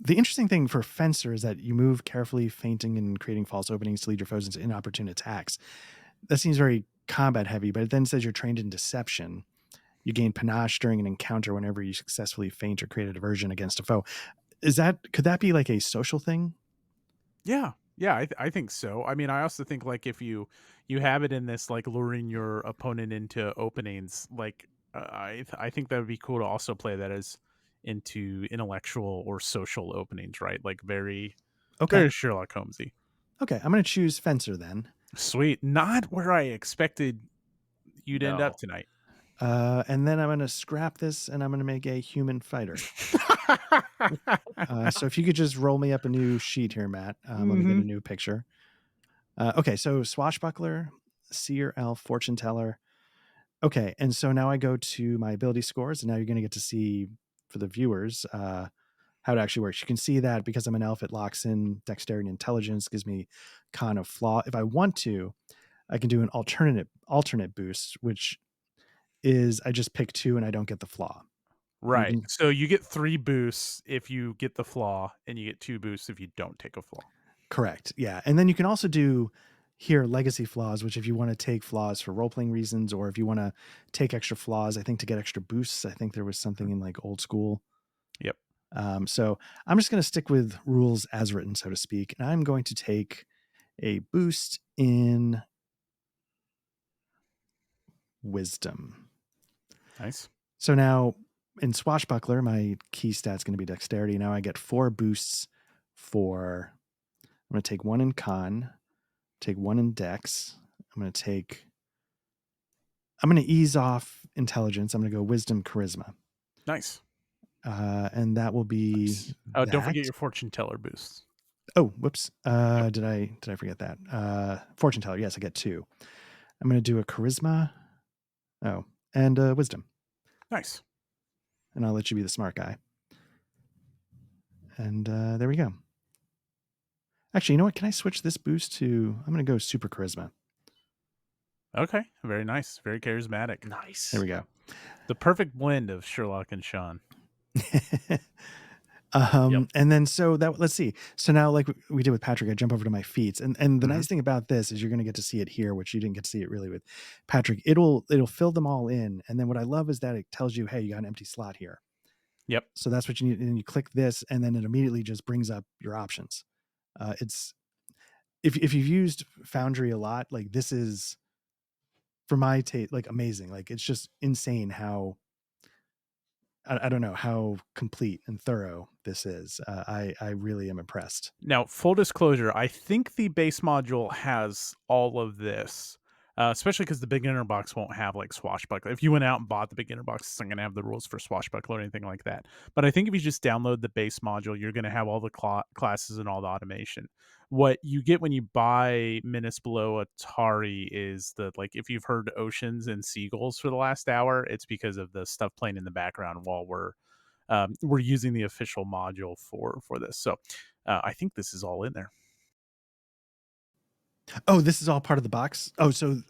The interesting thing for Fencer is that you move carefully, feinting and creating false openings to lead your foes into inopportune attacks. That seems very combat heavy, but it then says you're trained in deception. You gain panache during an encounter whenever you successfully feint or create a diversion against a foe. Could that be like a social thing? Yeah, I think so. I mean, I also think like if you have it in this like luring your opponent into openings, like I think that would be cool to also play that as into intellectual or social openings, right? Like very Sherlock Holmesy. Okay, I'm going to choose Fencer then. Sweet, not where I expected you'd end up tonight. And then I'm going to scrap this and I'm going to make a human fighter. So if you could just roll me up a new sheet here, Matt. Let me get a new picture. Okay, so swashbuckler, seer, elf, fortune teller. Okay, and so now I go to my ability scores, and now you're going to get to see, for the viewers, how it actually works. You can see that because I'm an elf, it locks in dexterity and intelligence, gives me con of flaw. If I want to, I can do an alternate boost, which is I just pick 2 and I don't get the flaw. Right. So you get 3 boosts if you get the flaw, and you get 2 boosts if you don't take a flaw. Correct. Yeah. And then you can also do here legacy flaws, which if you want to take flaws for role-playing reasons, or if you want to take extra flaws, I think to get extra boosts, I think there was something in like old school. Yep. So I'm just going to stick with rules as written, so to speak. And I'm going to take a boost in wisdom. Nice. So now in swashbuckler, my key stat's going to be dexterity. Now I get 4 boosts for, I'm going to take 1 in con, take 1 in dex. I'm going to ease off intelligence. I'm going to go wisdom, charisma. Nice. And that will be. Nice. Oh, don't forget your fortune teller boosts. Oh, whoops. Did I forget that? Fortune teller. Yes, I get 2. I'm going to do a charisma. Oh, and wisdom. Nice. And I'll let you be the smart guy. And there we go. Actually, you know what? Can I switch this boost to, I'm going to go super charisma. Okay. Very nice. Very charismatic. Nice. There we go. The perfect blend of Sherlock and Sean. And then let's see. So now, like we did with Patrick, I jump over to my feats, and the nice thing about this is you're going to get to see it here, which you didn't get to see it really with Patrick. It'll fill them all in, and then what I love is that it tells you, hey, you got an empty slot here. Yep. So that's what you need, and you click this, and then it immediately just brings up your options. It's if you've used Foundry a lot, like this is, for my taste, like amazing. Like it's just insane how. I don't know how complete and thorough this is. I really am impressed. Now, full disclosure, I think the base module has all of this, especially because the beginner box won't have like swashbuckler. If you went out and bought the beginner box, it's not going to have the rules for swashbuckler or anything like that. But I think if you just download the base module, you're going to have all the classes and all the automation. What you get when you buy Menace Below Atari is that, like, if you've heard oceans and seagulls for the last hour, it's because of the stuff playing in the background while we're we're using the official module for this. So I think this is all in there. Oh, this is all part of the box. Oh, so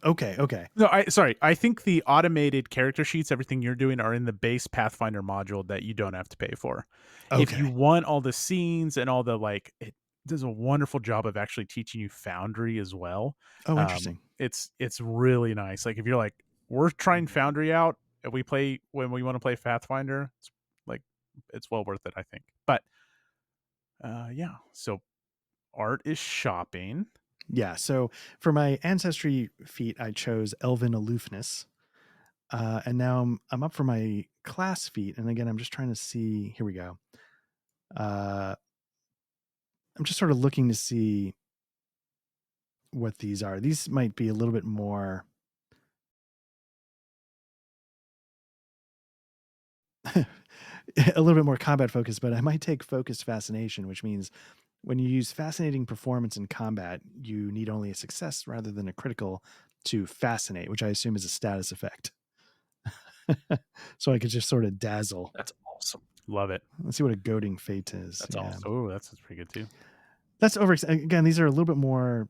okay. No, I think the automated character sheets, everything you're doing, are in the base Pathfinder module that you don't have to pay for. Okay. If you want all the scenes and all the it does a wonderful job of actually teaching you Foundry as well. Oh, interesting. It's really nice. Like if you're like, we're trying Foundry out, and when we want to play Pathfinder, it's well worth it, I think. But yeah, so Art is shopping. Yeah, so for my ancestry feat, I chose Elven Aloofness. And now I'm up for my class feat. And again, I'm just trying to see. Here we go. I'm just sort of looking to see what these are. These might be a little bit more a little bit more combat focused, but I might take focused fascination, which means when you use fascinating performance in combat, you need only a success rather than a critical to fascinate, which I assume is a status effect. So I could just sort of dazzle. That's awesome. Love it. Let's see what a goading fate is. That's awesome. Oh, that's pretty good too. That's over. Again, these are a little bit more.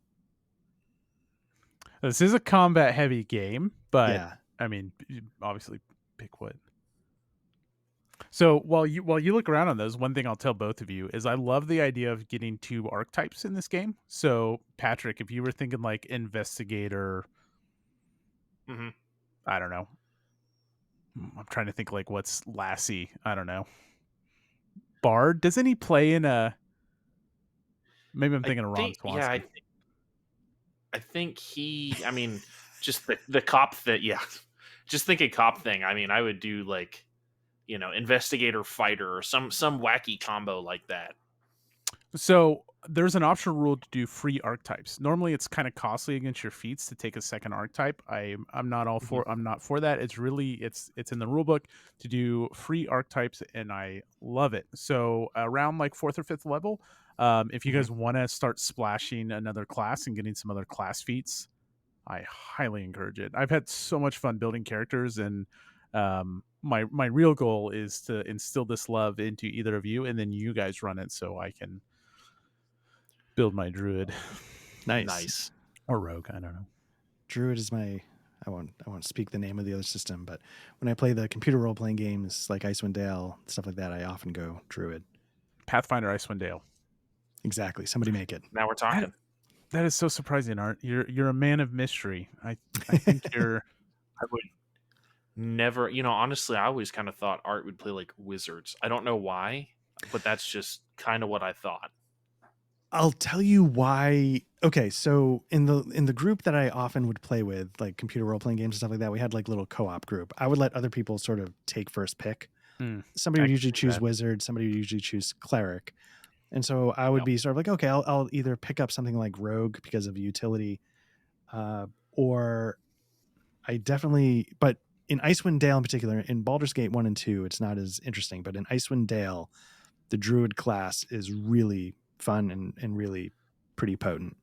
This is a combat heavy game, but Yeah. I mean, obviously pick what. So while you look around on those, one thing I'll tell both of you is I love the idea of getting 2 archetypes in this game. So Patrick, if you were thinking like investigator, I don't know. I'm trying to think like what's Lassie. I don't know. Bard. Doesn't he play in a? Maybe I'm thinking of Ron Swanson. Yeah, I think he. I mean, just the cop thing. Yeah, just thinking cop thing. I mean, I would do like, investigator fighter or some wacky combo like that. So there's an optional rule to do free archetypes. Normally, it's kind of costly against your feats to take a second archetype. I'm not all for. I'm not for that. It's really it's in the rule book to do free archetypes, and I love it. So around like 4th or 5th level, if you guys want to start splashing another class and getting some other class feats, I highly encourage it. I've had so much fun building characters, and my real goal is to instill this love into either of you, and then you guys run it so I can build my druid. Nice. Or rogue, I don't know. Druid is my. I won't speak the name of the other system, but when I play the computer role playing games like Icewind Dale, stuff like that, I often go Druid. Pathfinder, Icewind Dale. Exactly. Somebody make it. Now we're talking. That is so surprising, Art. You're a man of mystery. I think you're. I would never. Honestly, I always kind of thought Art would play like wizards. I don't know why, but that's just kind of what I thought. I'll tell you why. Okay, so in the group that I often would play with, like computer role playing games and stuff like that, we had like little co-op group. I would let other people sort of take first pick. Somebody would usually choose wizard, somebody would usually choose cleric. And so I would be sort of like, okay, I'll either pick up something like rogue because of utility, or I definitely, but in Icewind Dale in particular, in Baldur's Gate 1 and 2, it's not as interesting, but in Icewind Dale, the druid class is really fun and really pretty potent.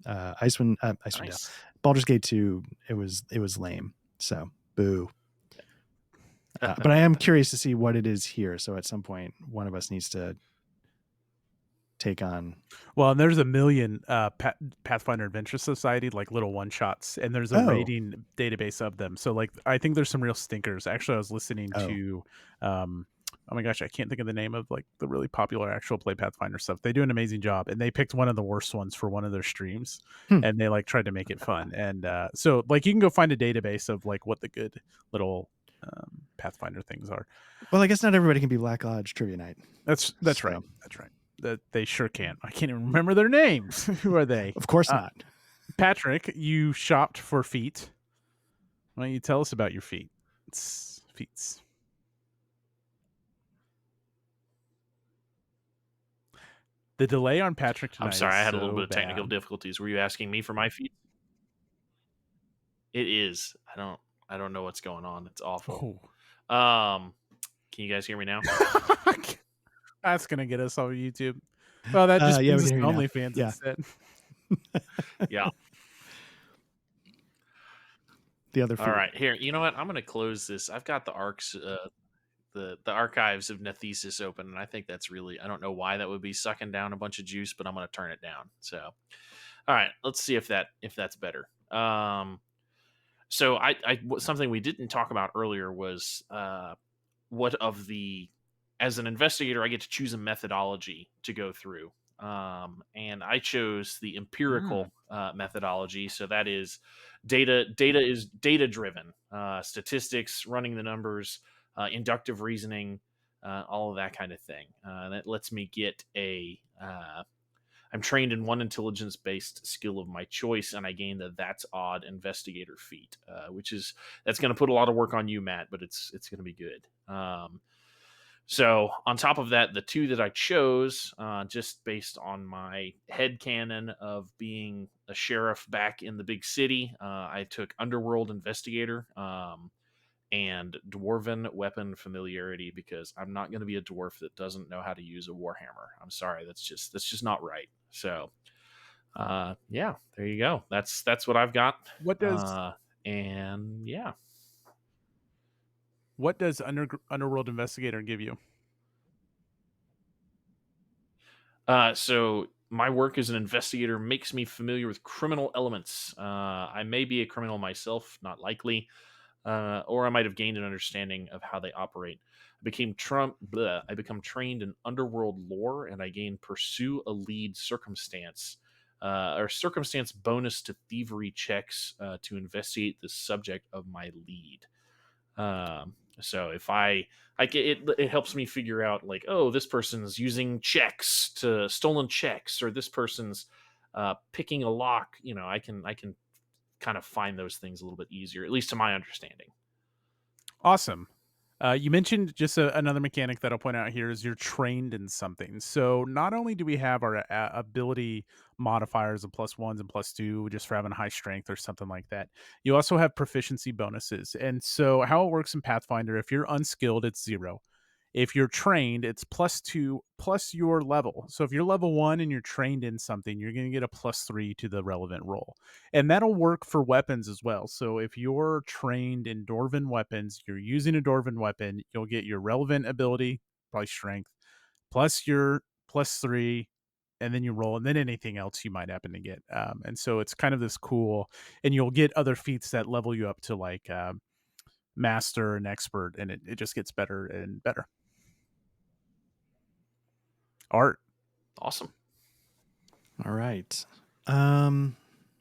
Icewind Dale. Baldur's Gate 2, it was lame. So boo. But I am curious to see what it is here. So at some point, one of us needs to take on. Well, and there's a million Pathfinder Adventure Society, like little one shots, and there's a rating database of them. So like, I think there's some real stinkers. Actually, I was listening to, oh my gosh, I can't think of the name of like the really popular actual play Pathfinder stuff. They do an amazing job, and they picked one of the worst ones for one of their streams, and they like tried to make it fun. And so like you can go find a database of like what the good little Pathfinder things are. Well, I guess not everybody can be Black Lodge Trivia Night. That's right. That's right. That they sure can. I can't even remember their names. Who are they? Of course not. Patrick, you shopped for feet. Why don't you tell us about your feet? It's feats. The delay on Patrick tonight. I'm sorry, I had a little bit of technical difficulties. Were you asking me for my feet? It is. I don't know what's going on. It's awful. Can you guys hear me now? That's gonna get us on YouTube. Well, that just means it's OnlyFans instead. Yeah. The other feet. All right, here. You know what? I'm gonna close this. I've got the arcs. the archives of Nethesis open, and I think that's really, I don't know why that would be sucking down a bunch of juice, but I'm going to turn it down. So, all right, let's see if that's better. So something we didn't talk about earlier was what of the, as an investigator, I get to choose a methodology to go through. And I chose the empirical methodology. So that is data driven, statistics, running the numbers, inductive reasoning, all of that kind of thing. That lets me get I'm trained in one intelligence based skill of my choice, and I gain the That's Odd investigator feat, that's going to put a lot of work on you, Matt, but it's going to be good. So on top of that, the two that I chose, just based on my headcanon of being a sheriff back in the big city, I took Underworld Investigator and Dwarven Weapon Familiarity, because I'm not going to be a dwarf that doesn't know how to use a warhammer. I'm sorry, that's just not right. So, yeah, there you go. That's what I've got. What does and yeah. What does Underworld Investigator give you? So my work as an investigator makes me familiar with criminal elements. I may be a criminal myself, not likely, or I might have gained an understanding of how they operate. I become trained in underworld lore, and I gain pursue a lead circumstance, or circumstance bonus to thievery checks to investigate the subject of my lead. So if it helps me figure out, like, oh, this person's using stolen checks, or this person's picking a lock. I can kind of find those things a little bit easier, at least to my understanding. Awesome. You mentioned just another mechanic that I'll point out here is you're trained in something. So not only do we have our ability modifiers of +1s and +2 just for having high strength or something like that, you also have proficiency bonuses. And so how it works in Pathfinder, if you're unskilled, it's 0. If you're trained, it's +2 plus your level. So if you're level 1 and you're trained in something, you're going to get a +3 to the relevant roll. And that'll work for weapons as well. So if you're trained in Dwarven weapons, you're using a Dwarven weapon, you'll get your relevant ability, probably strength, plus your +3, and then you roll, and then anything else you might happen to get. And so it's kind of this cool, and you'll get other feats that level you up to like master and expert, and it just gets better and better. Art. Awesome. All right. Let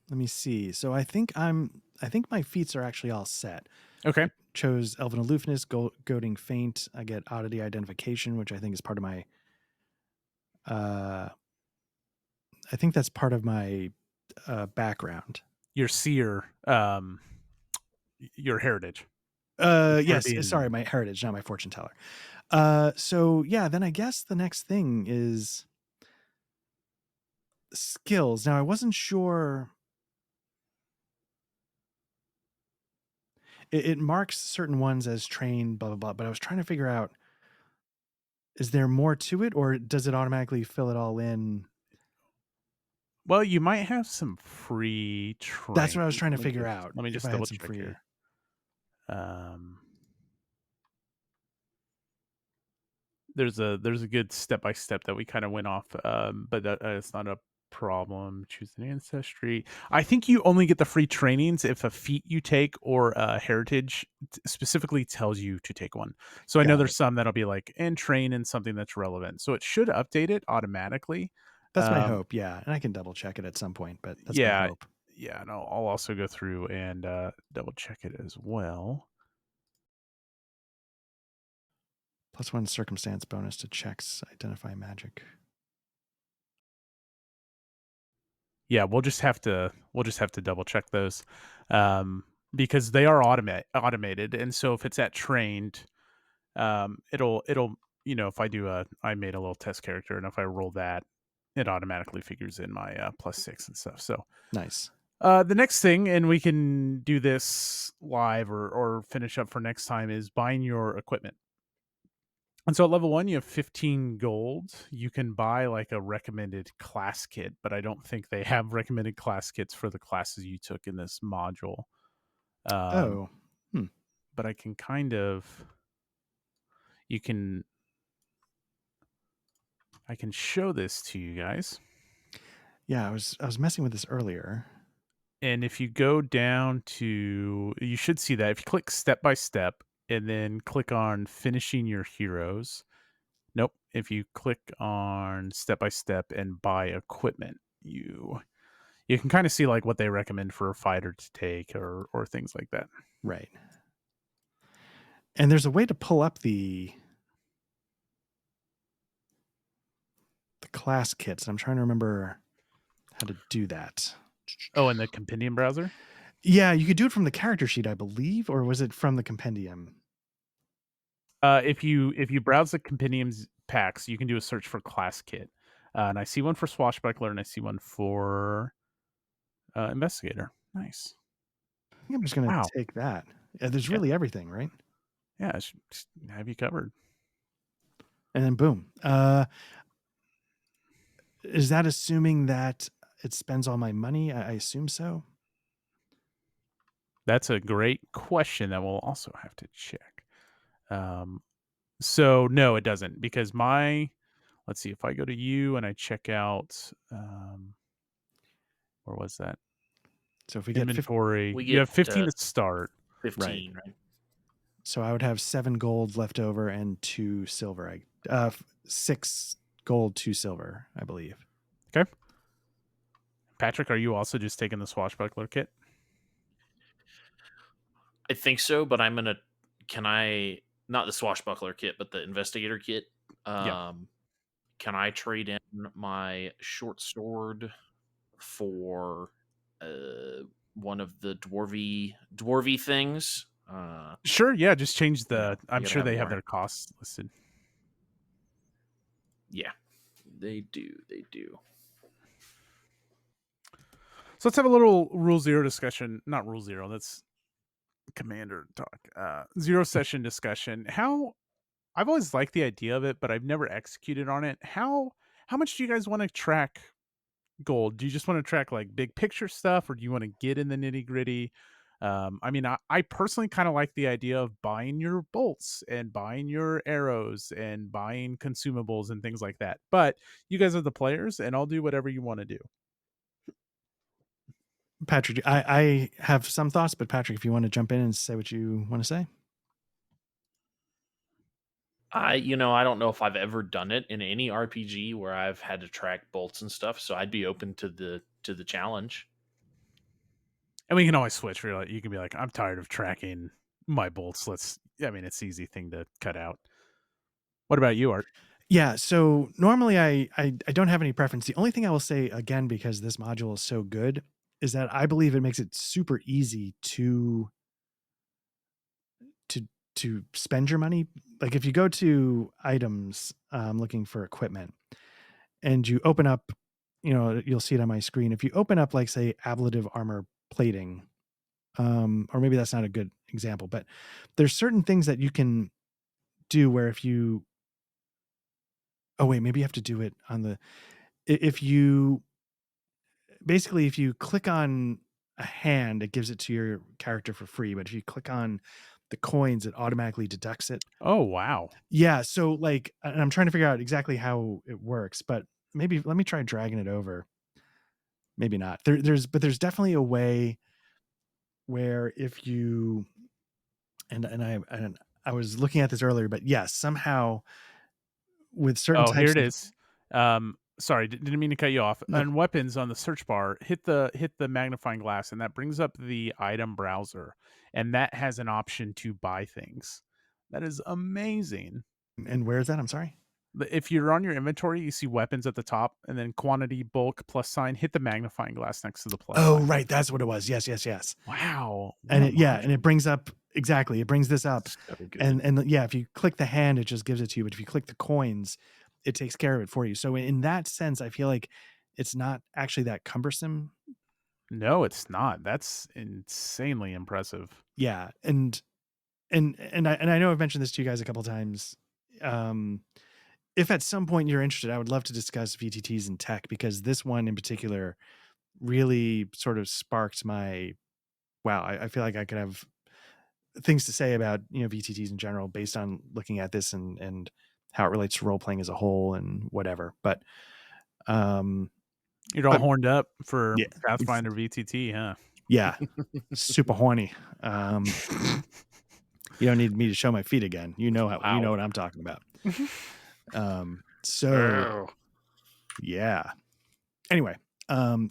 me see. So I think my feats are actually all set. Okay. I chose Elven Aloofness, Goading Feint. I get Oddity Identification, which I think is part of my I think that's part of my background. Your seer, your heritage. Yes, sorry, my heritage, not my fortune teller. So yeah, then I guess the next thing is skills. Now I wasn't sure. It marks certain ones as trained, blah, blah, blah, but I was trying to figure out, is there more to it, or does it automatically fill it all in? Well, you might have some free training. That's what I was trying to figure out. Let me just double check here. There's a good step-by-step that we kind of went off, but it's not a problem. Choose an ancestry. I think you only get the free trainings if a feat you take or a heritage specifically tells you to take one. So I know there's some that'll be like, and train in something that's relevant. So it should update it automatically. That's my hope, yeah. And I can double check it at some point, but that's my hope. Yeah, and I'll also go through and double check it as well. +1 circumstance bonus to checks identify magic. Yeah, we'll just have to double check those, because they are automated, and so if it's at trained, it'll if I made a little test character, and if I roll that, it automatically figures in my +6 and stuff. So nice. The next thing, and we can do this live or finish up for next time, is buying your equipment. And so at level 1, you have 15 gold. You can buy like a recommended class kit, but I don't think they have recommended class kits for the classes you took in this module. But I can kind of... you can. I can show this to you guys. Yeah, I was messing with this earlier. And if you go down to, you should see that if you click step by step and then click on finishing your heroes. Nope. If you click on step by step and buy equipment, you can kind of see like what they recommend for a fighter to take or things like that. Right. And there's a way to pull up the class kits. I'm trying to remember how to do that. Oh, in the compendium browser? Yeah, you could do it from the character sheet, I believe, or was it from the compendium? If you browse the compendiums packs, you can do a search for class kit. And I see one for swashbuckler and I see one for investigator. Nice. I think I'm just going to Wow. take that. There's really everything, right? Yeah, I should have you covered. And then boom. Is that assuming that it spends all my money? I assume so. That's a great question that we'll also have to check. So no, it doesn't, because let's see, if I go to you and I check out, where was that? So if we inventory, we you have 15 to get start. 15, right? So I would have 7 gold left over and 2 silver. 6 gold, 2 silver, I believe. Okay. Patrick, are you also just taking the swashbuckler kit? I think so, but can I, not the swashbuckler kit, but the investigator kit? Yeah. Can I trade in my short sword for one of the dwarvy things? Sure. Yeah. Just change Yeah, I'm you gotta sure have they have more. their costs listed. Yeah, they do. So let's have a little rule zero discussion. Not rule zero. That's commander talk. Zero session discussion. I've always liked the idea of it, but I've never executed on it. How much do you guys want to track gold? Do you just want to track like big picture stuff, or do you want to get in the nitty gritty? I mean, I personally kind of like the idea of buying your bolts and buying your arrows and buying consumables and things like that. But you guys are the players, and I'll do whatever you want to do. Patrick, I have some thoughts, but Patrick, if you want to jump in and say what you want to say. I don't know if I've ever done it in any RPG where I've had to track bolts and stuff, so I'd be open to the challenge. And we can always switch. You can be like, I'm tired of tracking my bolts. It's an easy thing to cut out. What about you, Art? Yeah, so normally I don't have any preference. The only thing I will say, again, because this module is so good, is that I believe it makes it super easy to spend your money. Like if you go to items, looking for equipment, and you open up, you'll see it on my screen. If you open up, like, say, ablative armor plating, or maybe that's not a good example, but there's certain things that you can do where if you, oh wait, maybe you have to do it on the, if you click on a hand, it gives it to your character for free. But if you click on the coins, it automatically deducts it. Oh, wow. Yeah. So like, and I'm trying to figure out exactly how it works, but maybe let me try dragging it over. Maybe not. There's definitely a way where if you, and I was looking at this earlier, but yes, somehow with certain Oh, here types it of, is. Sorry, didn't mean to cut you off. no, On weapons on the search bar, hit the magnifying glass, and that brings up the item browser, and that has an option to buy things. That is amazing. and where is that? I'm sorry. If you're on your inventory, you see weapons at the top, and then quantity, bulk, plus sign. Hit the magnifying glass next to the plus Oh, sign. right. That's what it was. Yes. Wow. And it brings up, exactly. It brings this up. So good. And yeah, if you click the hand, it just gives it to you. But if you click the coins, it takes care of it for you. So in that sense, I feel like it's not actually that cumbersome. No, it's not. That's insanely impressive. Yeah. And I know I've mentioned this to you guys a couple of times. If at some point you're interested, I would love to discuss VTTs and tech, because this one in particular really sort of sparked my, wow, I feel like I could have things to say about, VTTs in general based on looking at this and how it relates to role playing as a whole and whatever. But you're all horned up for yeah, Pathfinder VTT, huh? Yeah, super horny. You don't need me to show my feet again. You know what I'm talking about. Yeah. Anyway,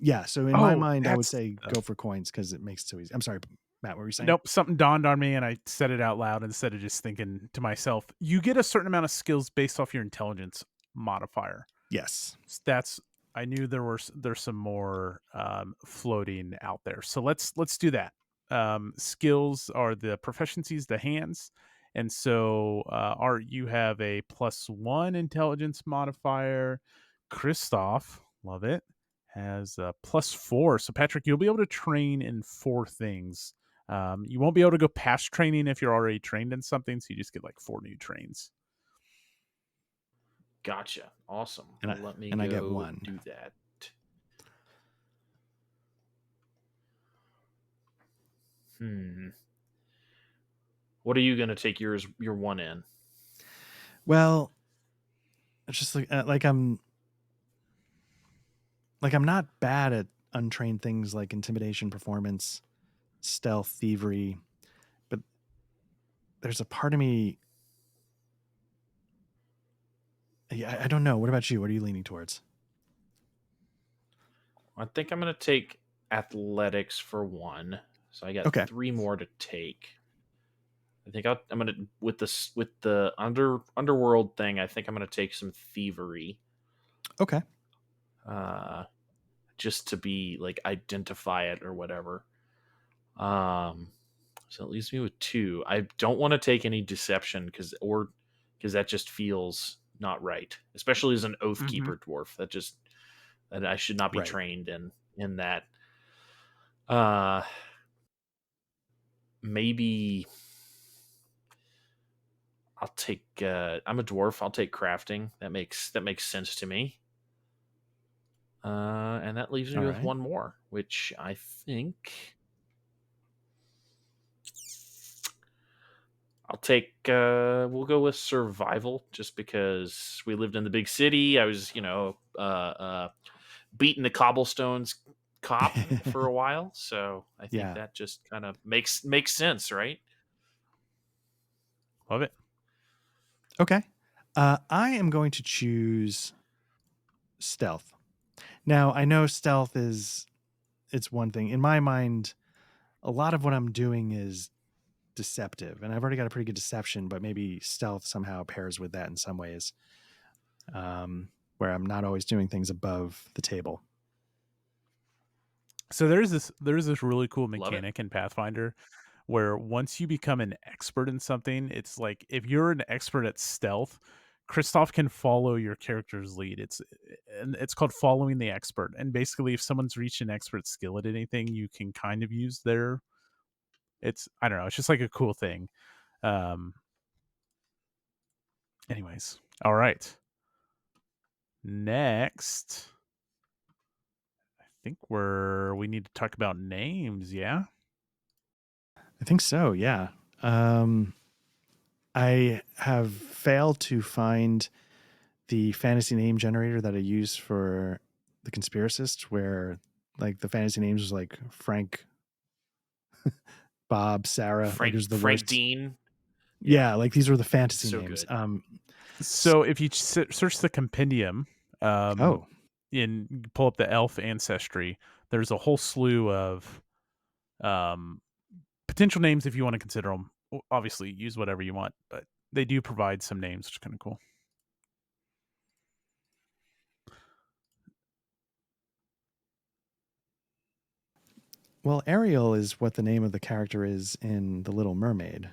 yeah. So in my mind, I would say go for coins because it makes it so easy. I'm sorry, Matt. What were you saying? Nope. Something dawned on me, and I said it out loud instead of just thinking to myself. You get a certain amount of skills based off your intelligence modifier. Yes. I knew there's some more floating out there. So let's do that. Skills are the proficiencies, the hands. And so you have a +1 intelligence modifier. Christoph, love it, has a +4. So Patrick, you'll be able to train in 4 things. You won't be able to go past training if you're already trained in something. So you just get like 4 new trains. Gotcha. Awesome. Let me I get 1. Do that. What are you going to take your 1 in? Well, it's just like I'm not bad at untrained things like intimidation, performance, stealth, thievery, but there's a part of me. I don't know. What about you? What are you leaning towards? I think I'm going to take athletics for 1. So I got 3 more to take. I think I'm going to with the underworld thing. I think I'm going to take some thievery. Okay. Just to be like identify it or whatever. So it leaves me with 2. I don't want to take any deception because that just feels not right, especially as an oath keeper dwarf. That I should not be trained in that. Maybe I'll take. I'm a dwarf. I'll take crafting. That makes sense to me. And that leaves me with 1 more, which I think I'll take. We'll go with survival, just because we lived in the big city. I was, beating the cobblestones cop for a while, so I think that just kind of makes sense, right? Love it. Okay. I am going to choose stealth. Now, I know stealth it's one thing. In my mind, a lot of what I'm doing is deceptive, and I've already got a pretty good deception, but maybe stealth somehow pairs with that in some ways, where I'm not always doing things above the table. So there's this really cool mechanic in Pathfinder where once you become an expert in something, it's like if you're an expert at stealth, Christoph can follow your character's lead. It's called following the expert. And basically if someone's reached an expert skill at anything, you can kind of use I don't know, it's just like a cool thing. Anyways, all right. Next, I think we need to talk about names, yeah? I think so, yeah. I have failed to find the fantasy name generator that I use for the Conspiracist, where like the fantasy names was like Frank, Bob, Sarah. Frank Dean. Yeah, like these were the fantasy names. Good. So if you search the compendium, pull up the elf ancestry, there's a whole slew of potential names if you want to consider them. Obviously, use whatever you want, but they do provide some names, which is kind of cool. Well, Ariel is what the name of the character is in The Little Mermaid.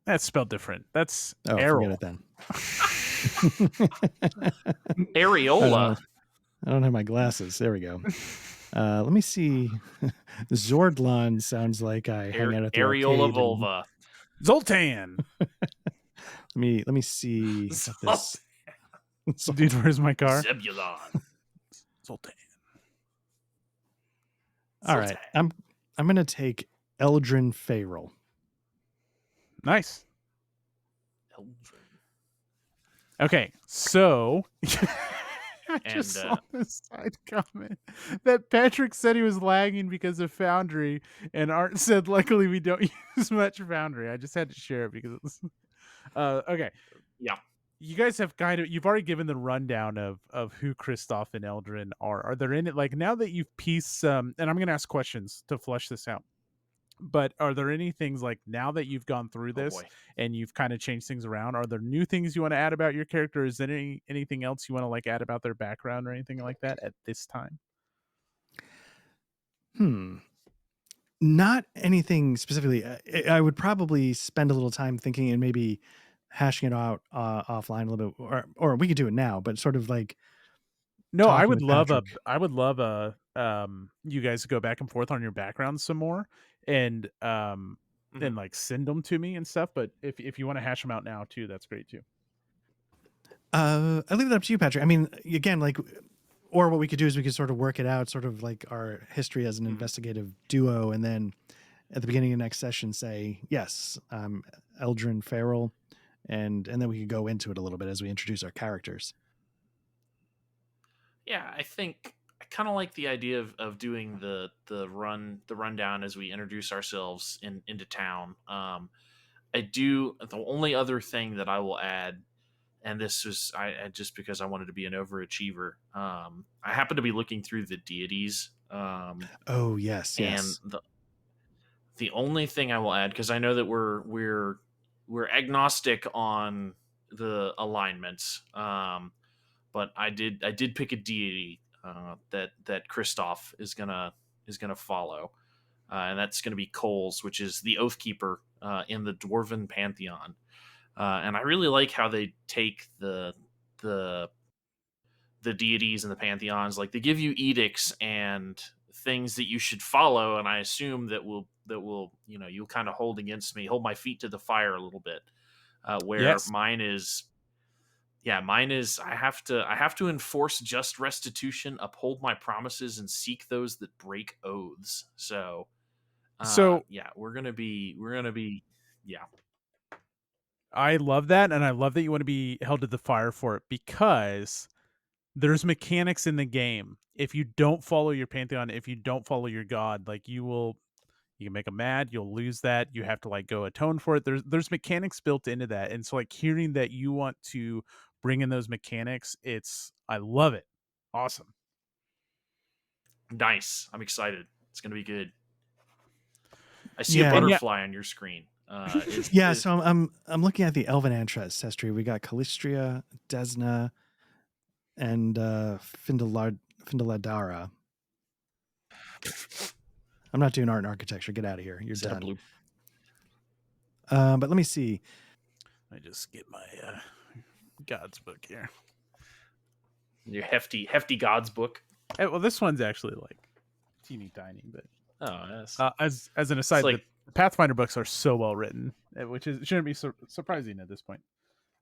That's spelled different. That's Forget it then. Areola. I don't have my glasses. There we go. Let me see. Zordlon sounds like I hang out at the Areola vulva. Zoltan. Let me see this. Dude, where's my car? Zebulon. Zoltan. All right. I'm gonna take Eldrin Fayrel. Nice. Okay, so I just saw this side comment that Patrick said he was lagging because of Foundry, and Art said, "Luckily, we don't use much Foundry." I just had to share it because it was okay. Yeah, you guys have you've already given the rundown of who Kristoff and Eldrin are. Are there any, like, now that you've pieced and I'm going to ask questions to flesh this out, but are there any things, like, now that you've gone through this and you've kind of changed things around, are there new things you want to add about your character? Is there anything else you want to, like, add about their background or anything like that at this time? Not anything specifically. I would probably spend a little time thinking and maybe hashing it out offline a little bit, or we could do it now, but sort of like, no, I would love you guys to go back and forth on your background some more, and and like send them to me and stuff. But if you want to hash them out now too, that's great too. I leave it up to you, Patrick. I mean, again, like, or what we could do is we could sort of work it out, sort of like our history as an investigative duo, and then at the beginning of the next session say, yes, Eldrin Farrell, and then we could go into it a little bit as we introduce our characters. Yeah, I think I kind of like the idea of doing the rundown as we introduce ourselves into town. I do. The only other thing that I will add, and this was I just because I wanted to be an overachiever. I happen to be looking through the deities. Oh yes, and the only thing I will add, because I know that we're agnostic on the alignments, but I did pick a deity that Kristoff is gonna follow, and that's gonna be Coles, which is the Oathkeeper in the Dwarven pantheon. And I really like how they take the deities and the pantheons. Like, they give you edicts and things that you should follow, and I assume that will you'll kind of hold my feet to the fire a little bit. Where mine is I have to enforce just restitution, uphold my promises, and seek those that break oaths. So we're gonna be I love that, and I love that you want to be held to the fire for it, because there's mechanics in the game. If you don't follow your pantheon, if you don't follow your god, like, you can make them mad, you'll lose that, you have to, like, go atone for it. There's mechanics built into that, and so, like, hearing that you want to bring in those mechanics, I love it. Awesome. Nice. I'm excited. It's gonna be good. I see a butterfly on your screen. So I'm looking at the Elven ancestry. We got Calistria, Desna, and Findaladara. I'm not doing art and architecture. Get out of here. You're done. But let me see. I just get my God's book here. Your hefty God's book. Well, this one's actually, like, teeny tiny, but yes. As an aside, the Pathfinder books are so well written, which shouldn't be surprising at this point.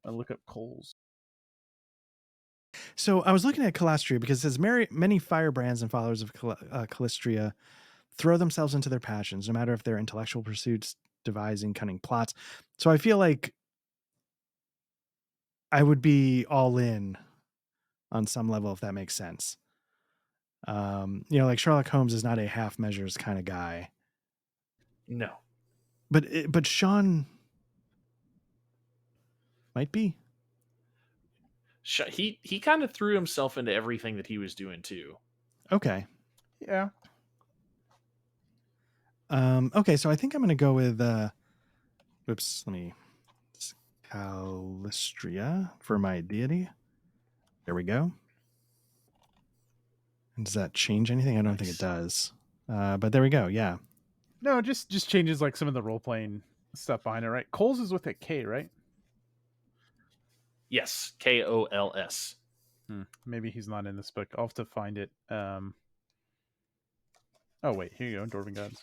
I'll look up Coles. So I was looking at Calistria because it says many firebrands and followers of Calistria throw themselves into their passions, no matter if they're intellectual pursuits, devising cunning plots. So I feel like I would be all in on some level, if that makes sense. Like Sherlock Holmes is not a half measures kind of guy. No. But Sean might be. He kind of threw himself into everything that he was doing too. Okay. Yeah. Okay, so I think I'm going to go with Calistria for my deity. There we go. And does that change anything? I don't think it does. But there we go. Yeah. No, just changes, like, some of the role playing stuff behind it, right? Coles is with a K, right? Yes, Kols. Maybe he's not in this book. I'll have to find it. Oh wait, here you go, Dwarven Gods.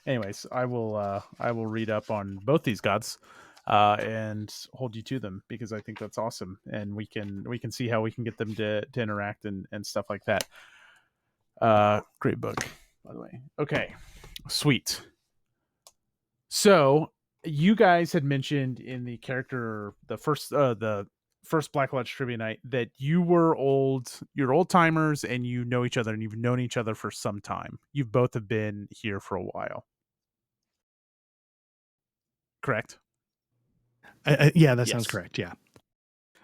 Anyways, I will read up on both these gods and hold you to them, because I think that's awesome, and we can see how we can get them to interact and stuff like that. Great book, by the way. Okay, sweet. So you guys had mentioned in the first Black Lodge trivia night that you're old timers and you know each other and you've known each other for some time. You've both have been here for a while. Correct? Yeah, that sounds correct. Yeah.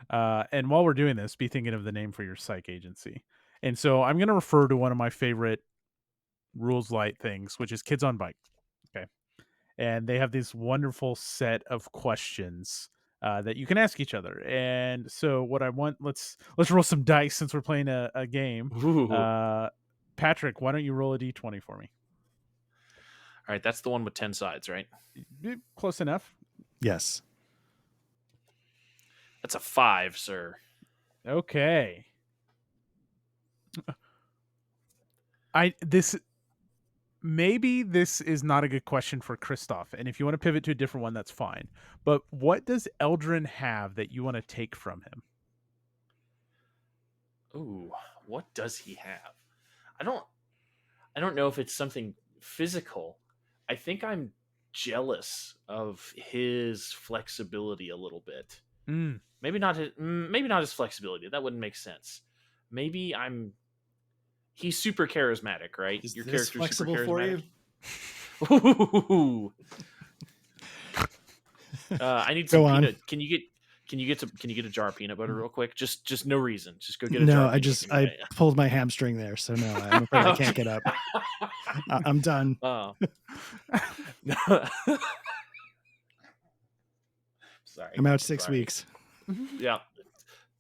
And while we're doing this, be thinking of the name for your psych agency. And so I'm going to refer to one of my favorite Rules Light things, which is Kids on Bike. Okay. And they have this wonderful set of questions that you can ask each other. And so what I want, let's roll some dice since we're playing a game. Patrick, why don't you roll a d20 for me? All right, that's the one with 10 sides, right? Close enough. Yes. That's a 5, sir. Okay. Maybe this is not a good question for Christoph, and if you want to pivot to a different one, that's fine. But what does Eldrin have that you want to take from him? Ooh, what does he have? I don't know if it's something physical. I think I'm jealous of his flexibility a little bit. Maybe not his flexibility. That wouldn't make sense. Maybe he's super charismatic, right? Is your this character's flexible super for charismatic. you? Ooh. I need some peanut. Can you get a jar of peanut butter real quick? Just no reason. Just go get a jar. No, I pulled my hamstring there, so no, I'm afraid I can't get up. I'm done. Oh. Sorry. I'm out 6 weeks. Yeah.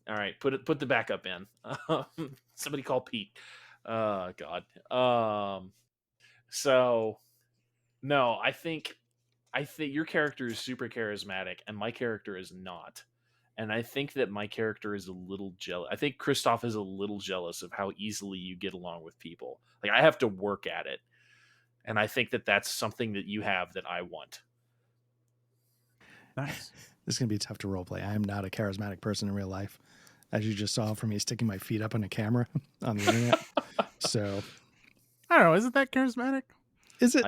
All right. Put the backup in. Somebody call Pete. God. So no, I think your character is super charismatic and my character is not. And I think that my character is a little jealous. I think Christoph is a little jealous of how easily you get along with people. Like, I have to work at it. And I think that that's something that you have that I want. Nice. This is going to be tough to roleplay. I am not a charismatic person in real life, as you just saw from me sticking my feet up on a camera on the internet. So, I don't know. Isn't that charismatic? Is it?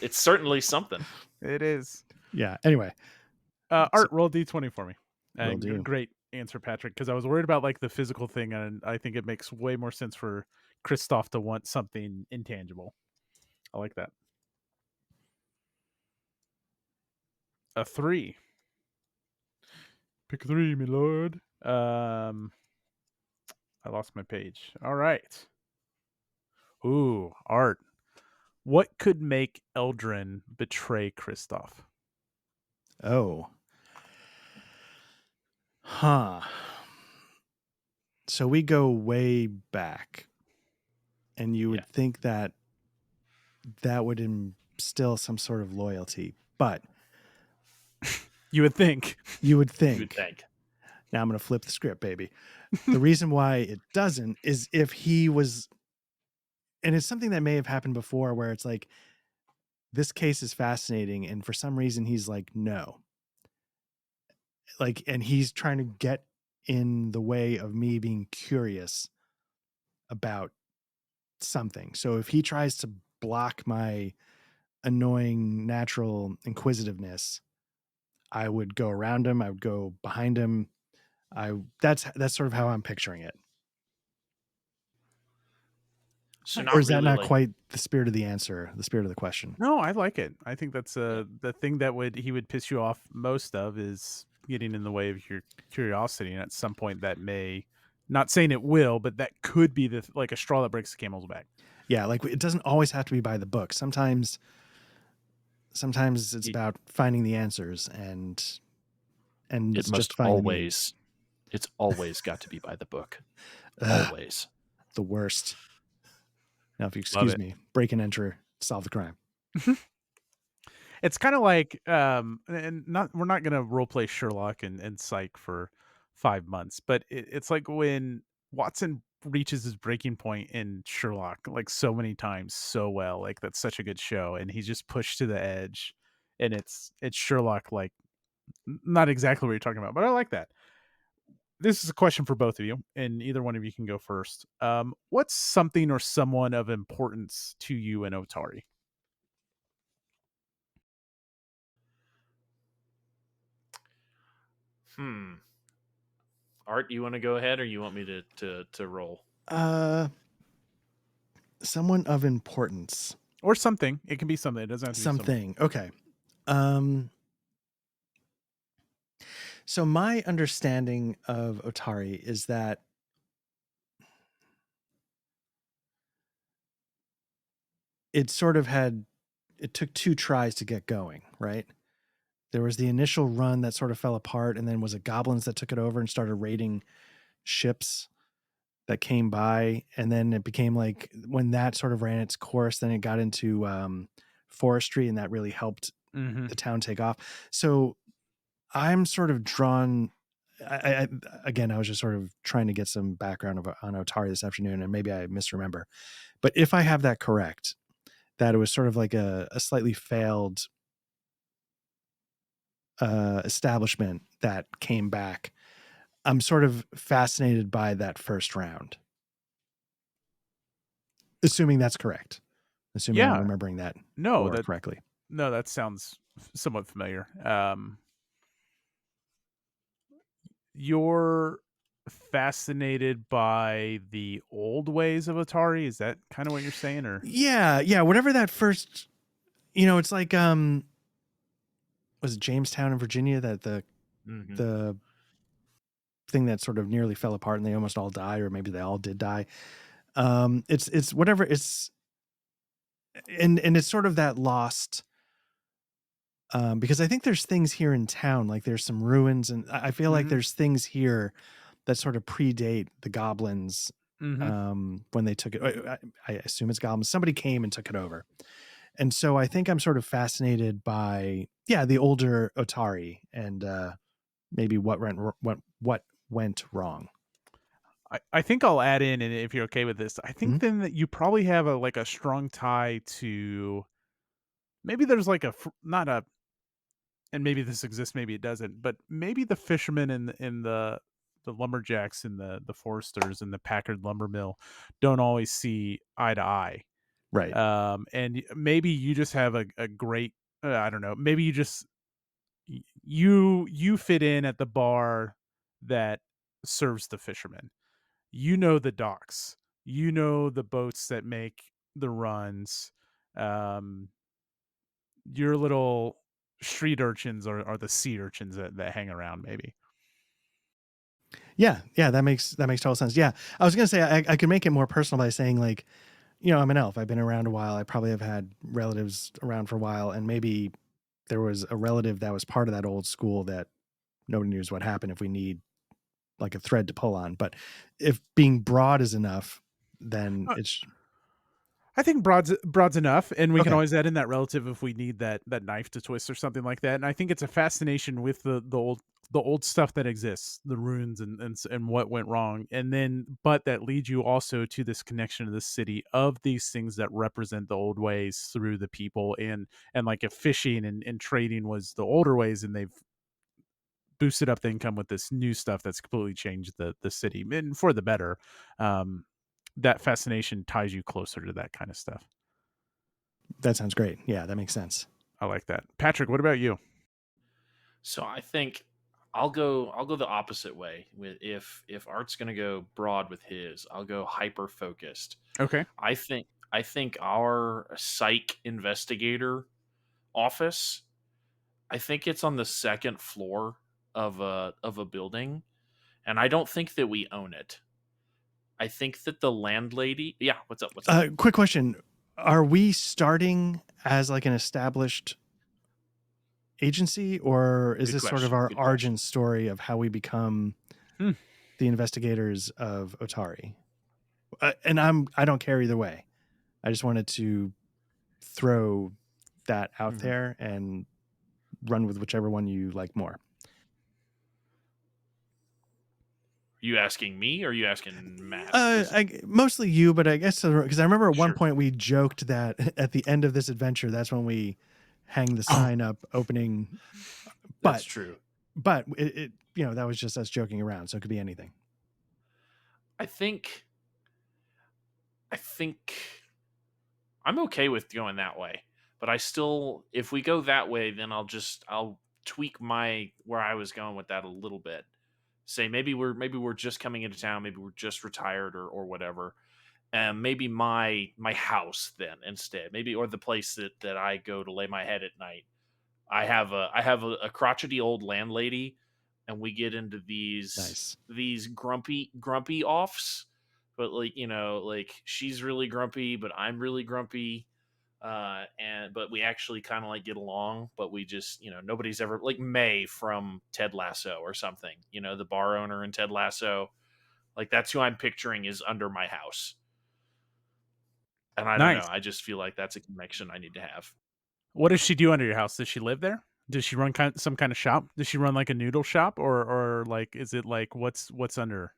It's certainly something. It is. Yeah. Anyway. Art, roll D20 for me. Great answer, Patrick, because I was worried about like the physical thing, and I think it makes way more sense for Christoph to want something intangible. I like that. A 3. Pick 3, my lord. I lost my page. All right. Ooh, Art. What could make Eldrin betray Christoph? Oh. Huh. So we go way back, and you would think that would instill some sort of loyalty, but you would think. Now I'm going to flip the script, baby. The reason why it doesn't is if he was, and it's something that may have happened before where it's like, this case is fascinating. And for some reason he's like, no, like, and he's trying to get in the way of me being curious about something. So if he tries to block my annoying natural inquisitiveness, I would go around him. I would go behind him. That's sort of how I'm picturing it. So or is that not quite the spirit of the answer, the spirit of the question? No, I like it. I think that's the thing that he would piss you off most of is getting in the way of your curiosity. And at some point that may, not saying it will, but that could be like a straw that breaks the camel's back. Yeah. Like, it doesn't always have to be by the book. Sometimes it's about finding the answers and it must always, it's always got to be by the book. Always. The worst. Now, if you excuse me, break and enter, solve the crime. It's kind of like, and we're not going to roleplay Sherlock and Psych for 5 months, but it's like when Watson reaches his breaking point in Sherlock, like so many times, so well, like that's such a good show, and he's just pushed to the edge, and it's Sherlock, like not exactly what you're talking about, but I like that. This is a question for both of you, and either one of you can go first. What's something or someone of importance to you in Otari? Art, you want to go ahead, or you want me to roll? Someone of importance. Or something. It can be something. It doesn't have to be something. Okay. So my understanding of Otari is that it took 2 tries to get going, right? There was the initial run that sort of fell apart, and then was it goblins that took it over and started raiding ships that came by, and then it became like, when that sort of ran its course, then it got into forestry, and that really helped the town take off. So I'm sort of drawn. Again, I was just sort of trying to get some background on Otari this afternoon, and maybe I misremember. But if I have that correct, that it was sort of like a slightly failed establishment that came back, I'm sort of fascinated by that first round. Assuming that's correct. Assuming I'm remembering that correctly. No, that sounds somewhat familiar. You're fascinated by the old ways of Atari? Is that kind of what you're saying? Or yeah, whatever that first, it's like was it Jamestown in Virginia, that the thing that sort of nearly fell apart and they almost all die, or maybe they all did die. It's whatever, it's and it's sort of that lost, because I think there's things here in town, like there's some ruins, and I feel like there's things here that sort of predate the goblins. When they took it, I assume it's goblins. Somebody came and took it over. And so I think I'm sort of fascinated by, the older Otari, and maybe what went wrong. I think I'll add in, and if you're okay with this, I think then that you probably have a strong tie to, maybe there's like and maybe this exists, maybe it doesn't, but maybe the fishermen and the lumberjacks and the foresters and the Packard lumber mill don't always see eye to eye. Right. And maybe you just have a great, I don't know, maybe you just, you fit in at the bar that serves the fishermen. You know the docks. You know the boats that make the runs. Your little street urchins are the sea urchins that hang around, maybe. Yeah, that makes total sense. Yeah, I was gonna say I could make it more personal by saying, like, I'm an elf. I've been around a while. I probably have had relatives around for a while, and maybe there was a relative that was part of that old school that nobody knows what happened, if we need like a thread to pull on. But if being broad is enough, then it's, I think broad's enough, and we can always add in that relative if we need that knife to twist or something like that. And I think it's a fascination with the old stuff that exists, the ruins and what went wrong, and then but that leads you also to this connection to the city of these things that represent the old ways through the people, and like if fishing and trading was the older ways, and they've boosted up the income with this new stuff that's completely changed the city, and for the better. That fascination ties you closer to that kind of stuff. That sounds great. Yeah, that makes sense. I like that. Patrick, what about you? So I think I'll go the opposite way. With if Art's going to go broad with his, I'll go hyper focused. Okay. I think our psych investigator office, I think it's on the second floor of a building, and I don't think that we own it. I think that the landlady, yeah, what's up? Quick question. Are we starting as like an established agency, or is this sort of our origin story of how we become the investigators of Otari? And I don't care either way. I just wanted to throw that out there and run with whichever one you like more. Are you asking me, or are you asking Matt? Mostly you, but I guess because I remember at one point we joked that at the end of this adventure, that's when we hang the sign up opening. That's true. But it that was just us joking around, so it could be anything. I think I'm okay with going that way, but I still, if we go that way, then I'll tweak where I was going with that a little bit. Say maybe we're just coming into town, maybe we're just retired or whatever. And maybe my house then instead, maybe, or the place that I go to lay my head at night. I have a crotchety old landlady, and we get into these grumpy offs, but like, like she's really grumpy, but I'm really grumpy, but we actually kind of like get along, but we just, nobody's ever like May from Ted Lasso or something, the bar owner in Ted Lasso, like that's who I'm picturing is under my house. And I don't know, Nice. I just feel like that's a connection I need to have. What does she do under your house? Does she live there? Does she run some kind of shop? Does she run like a noodle shop, or like is it like what's under?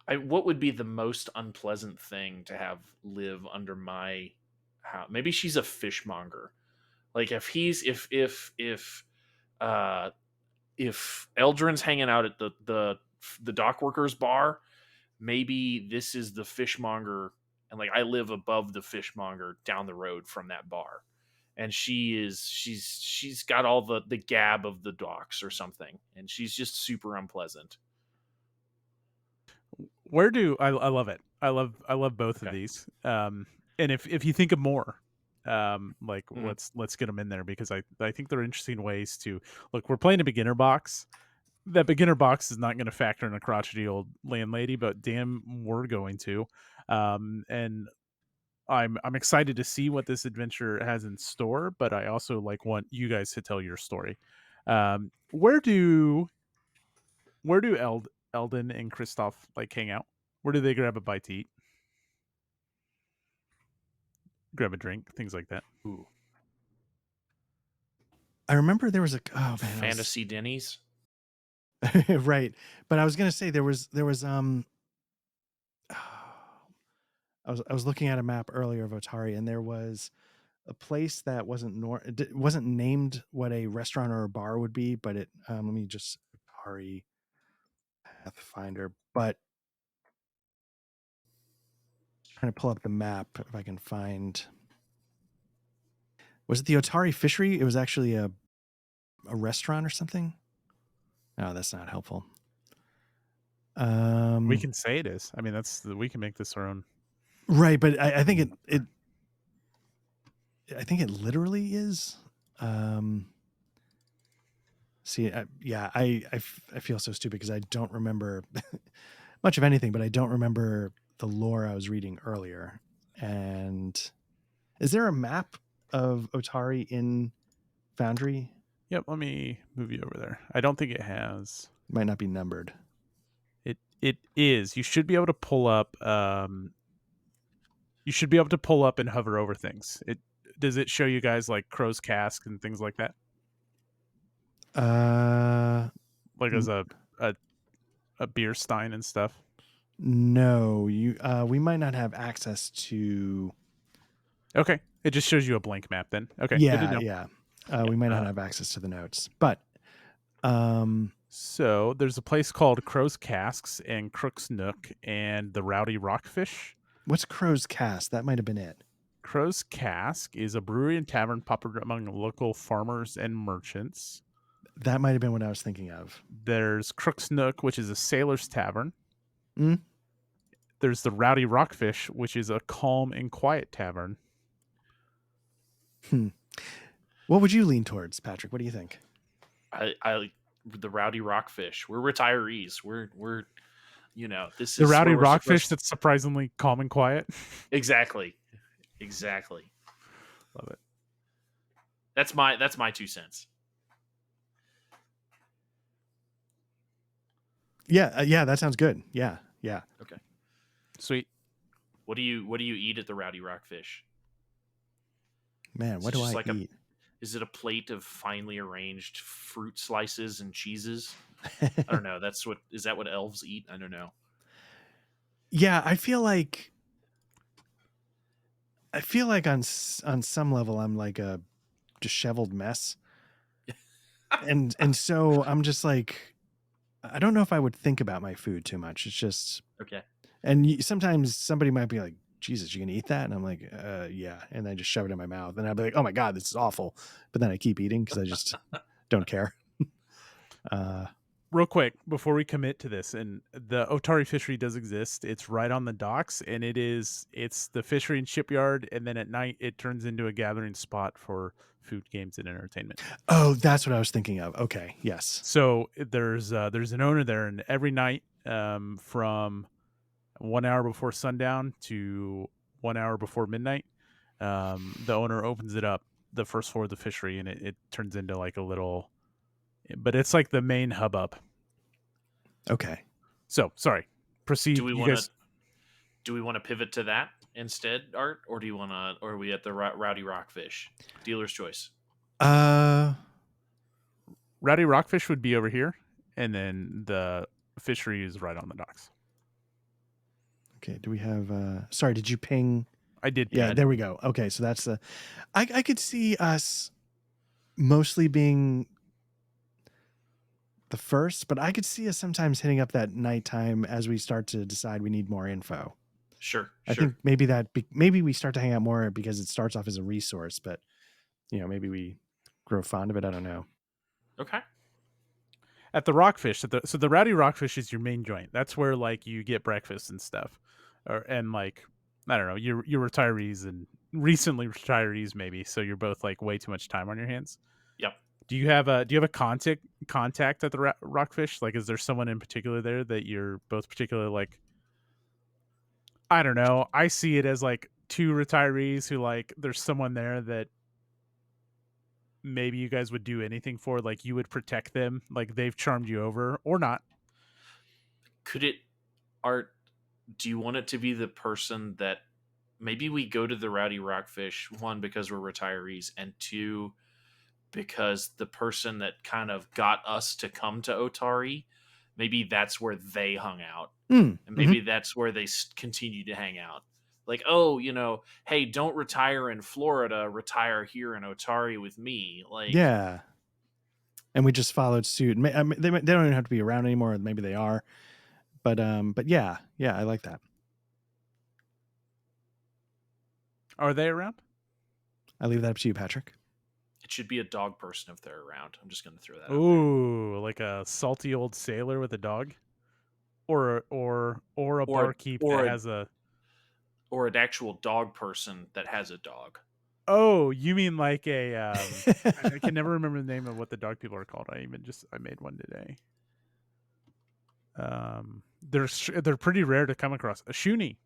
What would be the most unpleasant thing to have live under my house? Maybe she's a fishmonger. Like uh if Eldrin's hanging out at the dock workers bar, maybe this is the fishmonger, and like I live above the fishmonger down the road from that bar. And she's got all the gab of the docks or something, and she's just super unpleasant. Where do I love it? I love both of Okay. these. And if you think of more, like Mhm. let's get them in there, because I think they're interesting ways to look. We're playing a beginner box. That beginner box is not going to factor in a crotchety old landlady, but damn, we're going to. And I'm excited to see what this adventure has in store, but I also like want you guys to tell your story. Where do Eldon and Kristoff like hang out? Where do they grab a bite to eat? Grab a drink, things like that. Ooh. I remember there was a Fantasy Denny's. right, but I was gonna say there was I was looking at a map earlier of Otari, and there was a place that wasn't named what a restaurant or a bar would be, but it let me just Otari Pathfinder, but trying to pull up the map if I can find. Was it the Otari Fishery? It was actually a restaurant or something. No, that's not helpful. We can say it is. I mean, we can make this our own. Right, but I think I think it literally is. See, I feel so stupid because I don't remember much of anything, but I don't remember the lore I was reading earlier. And is there a map of Otari in Foundry? Yep, let me move you over there. I don't think it has. It might not be numbered. It is. You should be able to pull up. You should be able to pull up and hover over things. Does it show you guys like Crow's Cask and things like that? Like as a beer stein and stuff. No, we might not have access to. Okay, it just shows you a blank map then. Okay, Yeah. We might not have access to the notes, but so there's a place called Crow's Casks and Crook's Nook and the Rowdy Rockfish. What's Crow's Cask? That might have been it. Crow's Cask is a brewery and tavern popular among local farmers and merchants. That might have been what I was thinking of. There's Crook's Nook, which is a sailor's tavern. Mm? There's the Rowdy Rockfish, which is a calm and quiet tavern. What would you lean towards, Patrick? What do you think? I the Rowdy Rockfish. We're retirees. We're this is the Rowdy Rockfish that's surprisingly calm and quiet. Exactly. Love it. That's my 2 cents. Yeah, that sounds good. Yeah. Okay. Sweet. What do you eat at the Rowdy Rockfish? Man, what do I eat? Is it a plate of finely arranged fruit slices and cheeses? I don't know. Is that what elves eat? I don't know. Yeah, I feel like on some level I'm like a disheveled mess. and so I'm just like, I don't know if I would think about my food too much. It's just okay. And sometimes somebody might be like, Jesus, you gonna eat that? And I'm like, yeah. And I just shove it in my mouth. And I'd be like, oh my God, this is awful. But then I keep eating because I just don't care. Real quick, before we commit to this, and the Otari fishery does exist. It's right on the docks, and it's the fishery and shipyard, and then at night it turns into a gathering spot for food, games, and entertainment. Oh, that's what I was thinking of. Okay, yes. So there's an owner there, and every night from 1 hour before sundown to 1 hour before midnight, the owner opens it up, the first floor of the fishery, and it turns into like a little, but it's like the main hubbub. Okay. So sorry, proceed. Do we want to pivot to that instead, Art, or are we at the Rowdy Rockfish? Dealer's choice. Rowdy Rockfish would be over here, and then the fishery is right on the docks. Okay. Do we have? Sorry, did you ping? I did. Yeah, there we go. Okay, so that's the. I could see us mostly being the first, but I could see us sometimes hitting up that nighttime as we start to decide we need more info. Sure. I think maybe we start to hang out more because it starts off as a resource, but maybe we grow fond of it. I don't know. Okay. At the Rockfish, so the Rowdy Rockfish is your main joint. That's where like you get breakfast and stuff, and like I don't know, you're retirees and recently retirees maybe, so you're both like way too much time on your hands. Yep. Do you have a contact at the Rockfish? Like, is there someone in particular there that you're both particularly like? I don't know. I see it as like two retirees who like there's someone there that maybe you guys would do anything for, like you would protect them, like they've charmed you over or not. Could it, Art, do you want it to be the person that maybe we go to the Rowdy Rockfish, one, because we're retirees, and two, because the person that kind of got us to come to Otari, maybe that's where they hung out. And maybe that's where they continue to hang out. Like, oh, hey, don't retire in Florida, retire here in Otari with me. Like, yeah. And we just followed suit. They don't even have to be around anymore. Maybe they are, but yeah, I like that. Are they around? I leave that up to you, Patrick. It should be a dog person if they're around. I'm just going to throw that. Ooh, like a salty old sailor with a dog, or a barkeep that has a. Or an actual dog person that has a dog. Oh, you mean like a? I can never remember the name of what the dog people are called. I made one today. They're pretty rare to come across. A Shuni.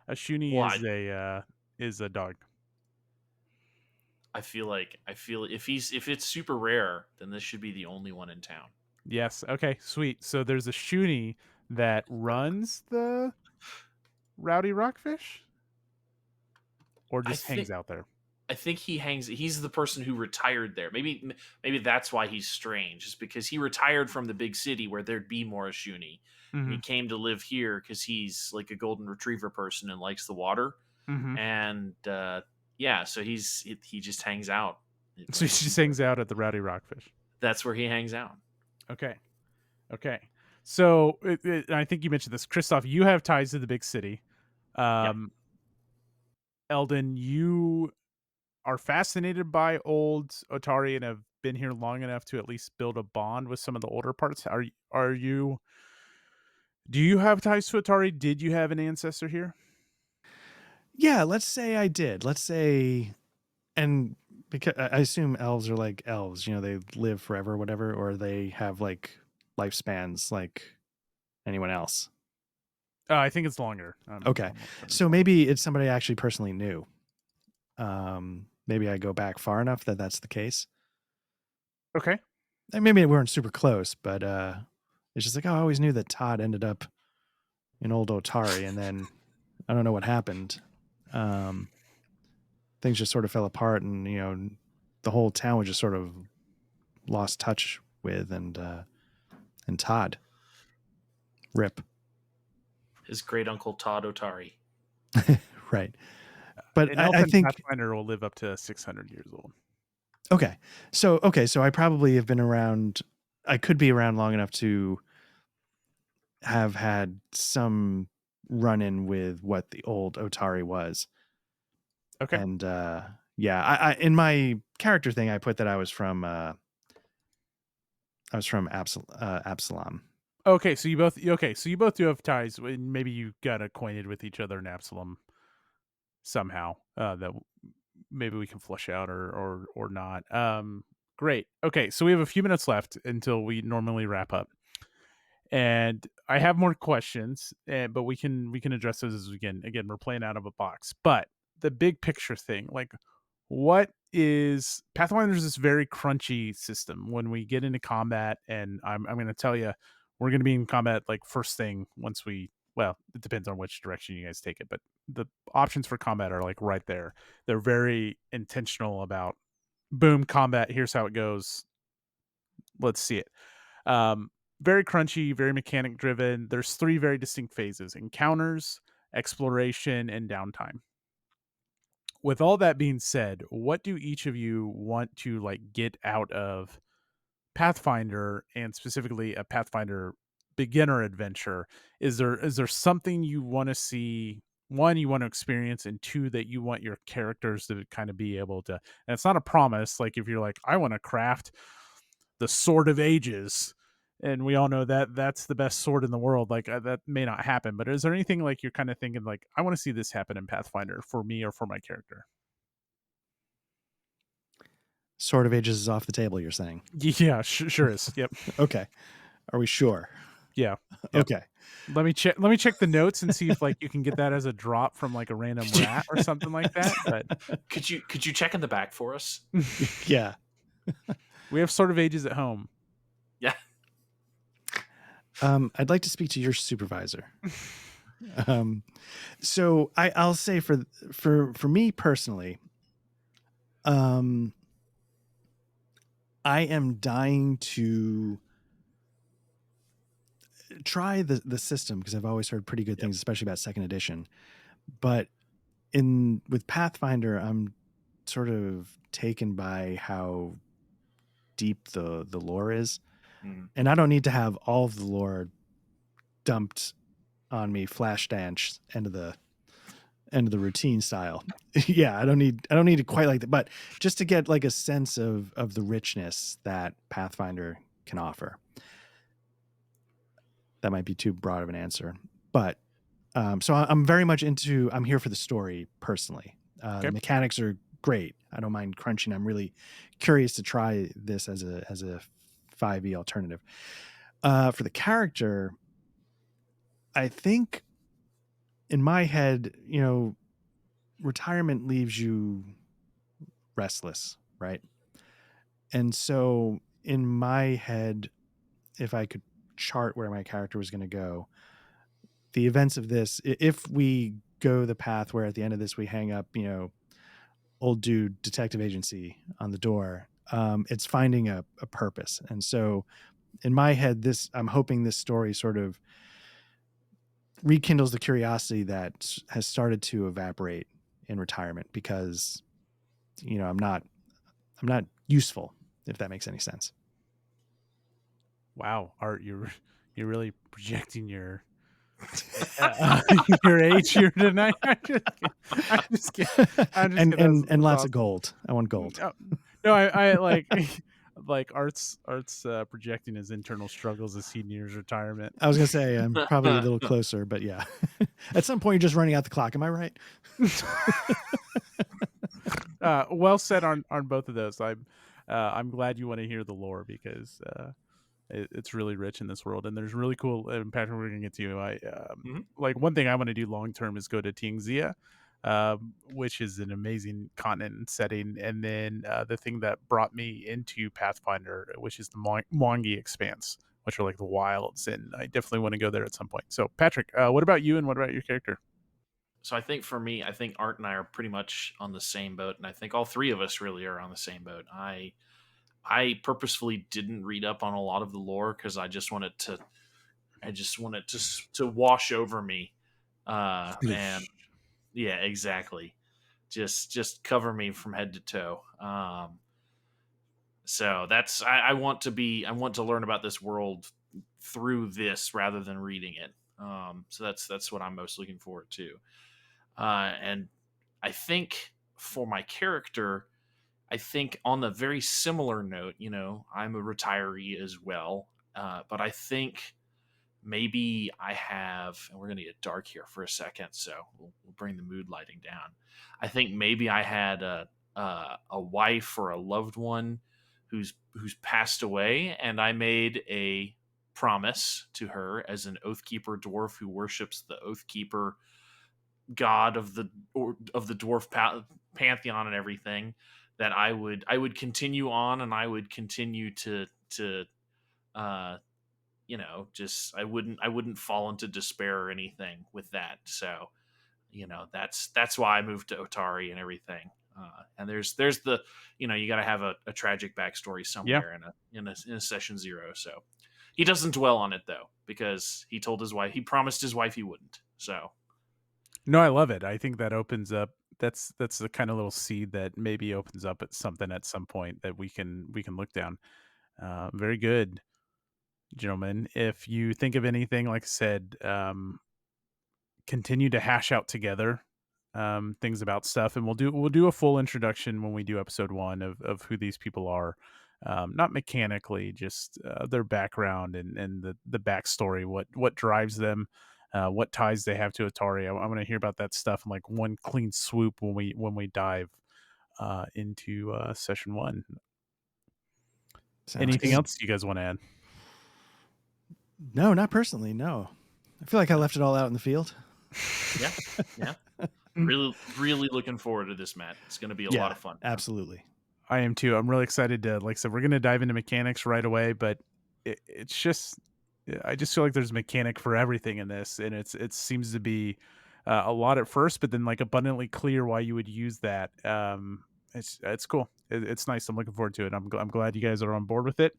A Shuni is a dog. I feel if it's super rare, then this should be the only one in town. Yes. Okay. Sweet. So there's a Shuni that runs the Rowdy Rockfish, or just hangs out there. I think he's the person who retired there. Maybe that's why he's strange, is because he retired from the big city where there'd be more Ashuni. And he came to live here because he's like a golden retriever person and likes the water. And so he just hangs out. So he just hangs out at the Rowdy Rockfish. That's where he hangs out. Okay. So I think you mentioned this, Christoph. You have ties to the big city. Eldon, you are fascinated by old Otari and have been here long enough to at least build a bond with some of the older parts. Are you? Do you have ties to Otari? Did you have an ancestor here? Yeah, let's say I did. Let's say, and because I assume elves are like elves, they live forever or whatever, or they have like lifespans like anyone else. I think it's longer. Okay. So maybe it's somebody I actually personally knew. Maybe I go back far enough that that's the case. Okay. And maybe we weren't super close, but it's just like, I always knew that Todd ended up in old Otari, and then I don't know what happened. Things just sort of fell apart, and the whole town was just sort of lost touch with, and Todd. Rip. His great uncle Todd Otari. Right. But I think Pathfinder will live up to 600 years old. Okay. So I probably have been around. I could be around long enough to have had some run in with what the old Otari was. Okay. And yeah, I in my character thing, I put that I was from Absalom. Okay, so you both do have ties. Maybe you got acquainted with each other in Absalom somehow. That maybe we can flush out or not. Great. Okay, so we have a few minutes left until we normally wrap up, and I have more questions, but we can address those as we can. Again, we're playing out of a box, but the big picture thing, like, what is Pathfinder's this very crunchy system when we get into combat, and I'm going to tell you, we're going to be in combat like first thing once we. Well, it depends on which direction you guys take it, but the options for combat are like right there. They're very intentional about boom combat. Here's how it goes. Let's see it. Very crunchy, very mechanic driven. There's 3 very distinct phases: encounters, exploration, and downtime. With all that being said, what do each of you want to like get out of Pathfinder, and specifically a Pathfinder beginner adventure? Is there something you want to see, one, you want to experience, and two, that you want your characters to kind of be able to, and it's not a promise, like if you're like, I want to craft the Sword of Ages, and we all know that that's the best sword in the world, like that may not happen, but is there anything like you're kind of thinking like, I want to see this happen in Pathfinder for me or for my character? Sword of Ages is off the table, you're saying? Yeah, sure is. Yep. Okay. Are we sure? Yeah. Yep. Okay. Let me check the notes and see if like you can get that as a drop from like a random rat or something like that. But could you check in the back for us? Yeah. We have Sword of Ages at home. Yeah. I'd like to speak to your supervisor. So I'll say for me personally, I am dying to try the system because I've always heard pretty good things, especially about second edition. But with Pathfinder, I'm sort of taken by how deep the lore is. And I don't need to have all of the lore dumped on me, flash dance, end of the routine style. Yeah, I don't need it quite like that, but just to get like a sense of the richness that Pathfinder can offer. That might be too broad of an answer, but so I'm very much I'm here for the story personally. Okay. The mechanics are great. I don't mind crunching. I'm really curious to try this as a 5e alternative. For the character, I think in my head, retirement leaves you restless, right? And so in my head, if I could chart where my character was going to go, the events of this, if we go the path where at the end of this we hang up, old dude detective agency on the door, it's finding a purpose. And so in my head, I'm hoping this story sort of rekindles the curiosity that has started to evaporate in retirement because, I'm not useful, if that makes any sense. Wow, Art, you're really projecting your your age here tonight. I'm just kidding. And lots of gold. I want gold. No, I like Art's projecting his internal struggles as he nears retirement. I was gonna say I'm probably a little closer, but yeah. At some point, you're just running out the clock. Am I right? Well said on both of those. I'm glad you want to hear the lore because it's really rich in this world, and there's really cool. And Patrick, we're gonna get to you. Like one thing I want to do long term is go to Tingzia, which is an amazing continent and setting. And then the thing that brought me into Pathfinder, which is the Mwangi Expanse, which are like the wilds, and I definitely want to go there at some point. So, Patrick, what about you, and what about your character? So I think for me, I think Art and I are pretty much on the same boat, and I think all three of us really are on the same boat. I purposefully didn't read up on a lot of the lore because I just wanted to wash over me, and yeah, exactly, just cover me from head to toe. So I want to learn about this world through this rather than reading it. So that's what I'm most looking forward to. And I think for my character, I think on the very similar note, I'm a retiree as well. But I think maybe I have, and we're going to get dark here for a second, so we'll bring the mood lighting down. I think maybe I had a wife or a loved one who's passed away, and I made a promise to her as an Oathkeeper dwarf who worships the Oathkeeper god of the dwarf pantheon and everything, that I would continue on, and I would continue to uh just I wouldn't fall into despair or anything with that. So that's why I moved to Otari and everything. And there's the you got to have a tragic backstory somewhere in a session 0. So he doesn't dwell on it though, because he promised his wife he wouldn't. So no, I love it. I think that opens up. That's the kind of little seed that maybe opens up at something at some point that we can look down. Very good, gentlemen. If you think of anything, like I said, continue to hash out together things about stuff, and we'll do a full introduction when we do episode 1 of who these people are. Not mechanically, just their background and the backstory, what drives them, what ties they have to Atari. I want to hear about that stuff in like one clean swoop when we dive into session 1. Sounds Anything good. else you guys want to add? No, not personally. No, I feel like I left it all out in the field. Yeah. Really looking forward to this, Matt. It's going to be a lot of fun. Absolutely. I am too. I'm really excited to, like I said, we're going to dive into mechanics right away, but it's just, I just feel like there's mechanic for everything in this, and it seems to be a lot at first, but then like abundantly clear why you would use that. It's cool. It's nice. I'm looking forward to it. I'm glad you guys are on board with it.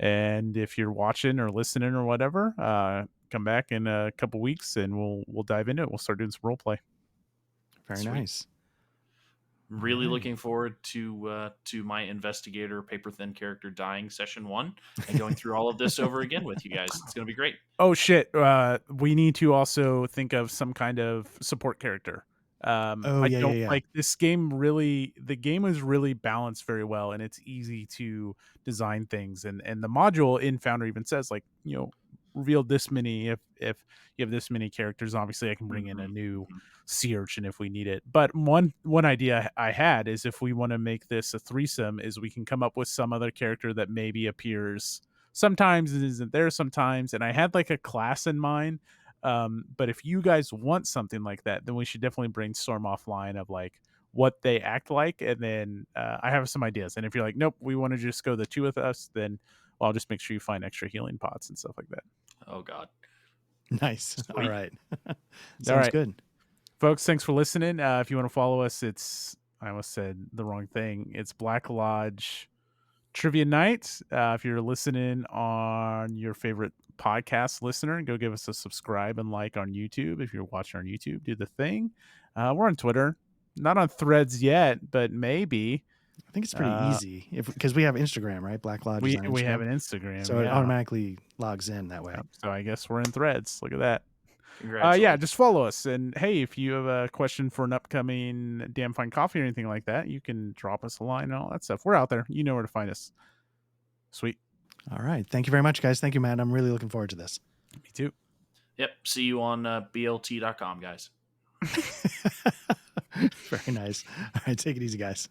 And if you're watching or listening or whatever, come back in a couple weeks and we'll dive into it. We'll start doing some role play. Very nice. Really looking forward to my investigator paper thin character dying session 1 and going through all of this over again with you guys. It's going to be great. Oh shit! We need to also think of some kind of support character. Like this game. Really, the game is really balanced very well, and it's easy to design things. And the module in Foundry even says, like, reveal this many. If you have this many characters, obviously I can bring in a new sea urchin if we need it. But one idea I had is, if we want to make this a threesome, is we can come up with some other character that maybe appears sometimes and isn't there sometimes. And I had like a class in mind. But if you guys want something like that, then we should definitely brainstorm offline of like what they act like. And then I have some ideas. And if you're like, nope, we want to just go the 2 with us, then I'll just make sure you find extra healing pots and stuff like that. Oh God. Nice. Sweet. All right. Sounds good. Folks, thanks for listening. If you want to follow us, I almost said the wrong thing. It's Black Lodge Trivia Night. If you're listening on your favorite podcast listener, go give us a subscribe and like on YouTube. If you're watching on YouTube, do the thing. We're on Twitter, not on Threads yet, but maybe. I think it's pretty easy because we have Instagram, right? Black Lodge. We have an Instagram, so it automatically logs in that way. So I guess we're in Threads. Look at that. Yeah, just follow us. And hey, if you have a question for an upcoming Damn Fine Coffee or anything like that, you can drop us a line and all that stuff. We're out there. You know where to find us. Sweet. All right. Thank you very much, guys. Thank you, Matt. I'm really looking forward to this. Me too. Yep. See you on BLT.com, guys. Very nice. All right. Take it easy, guys.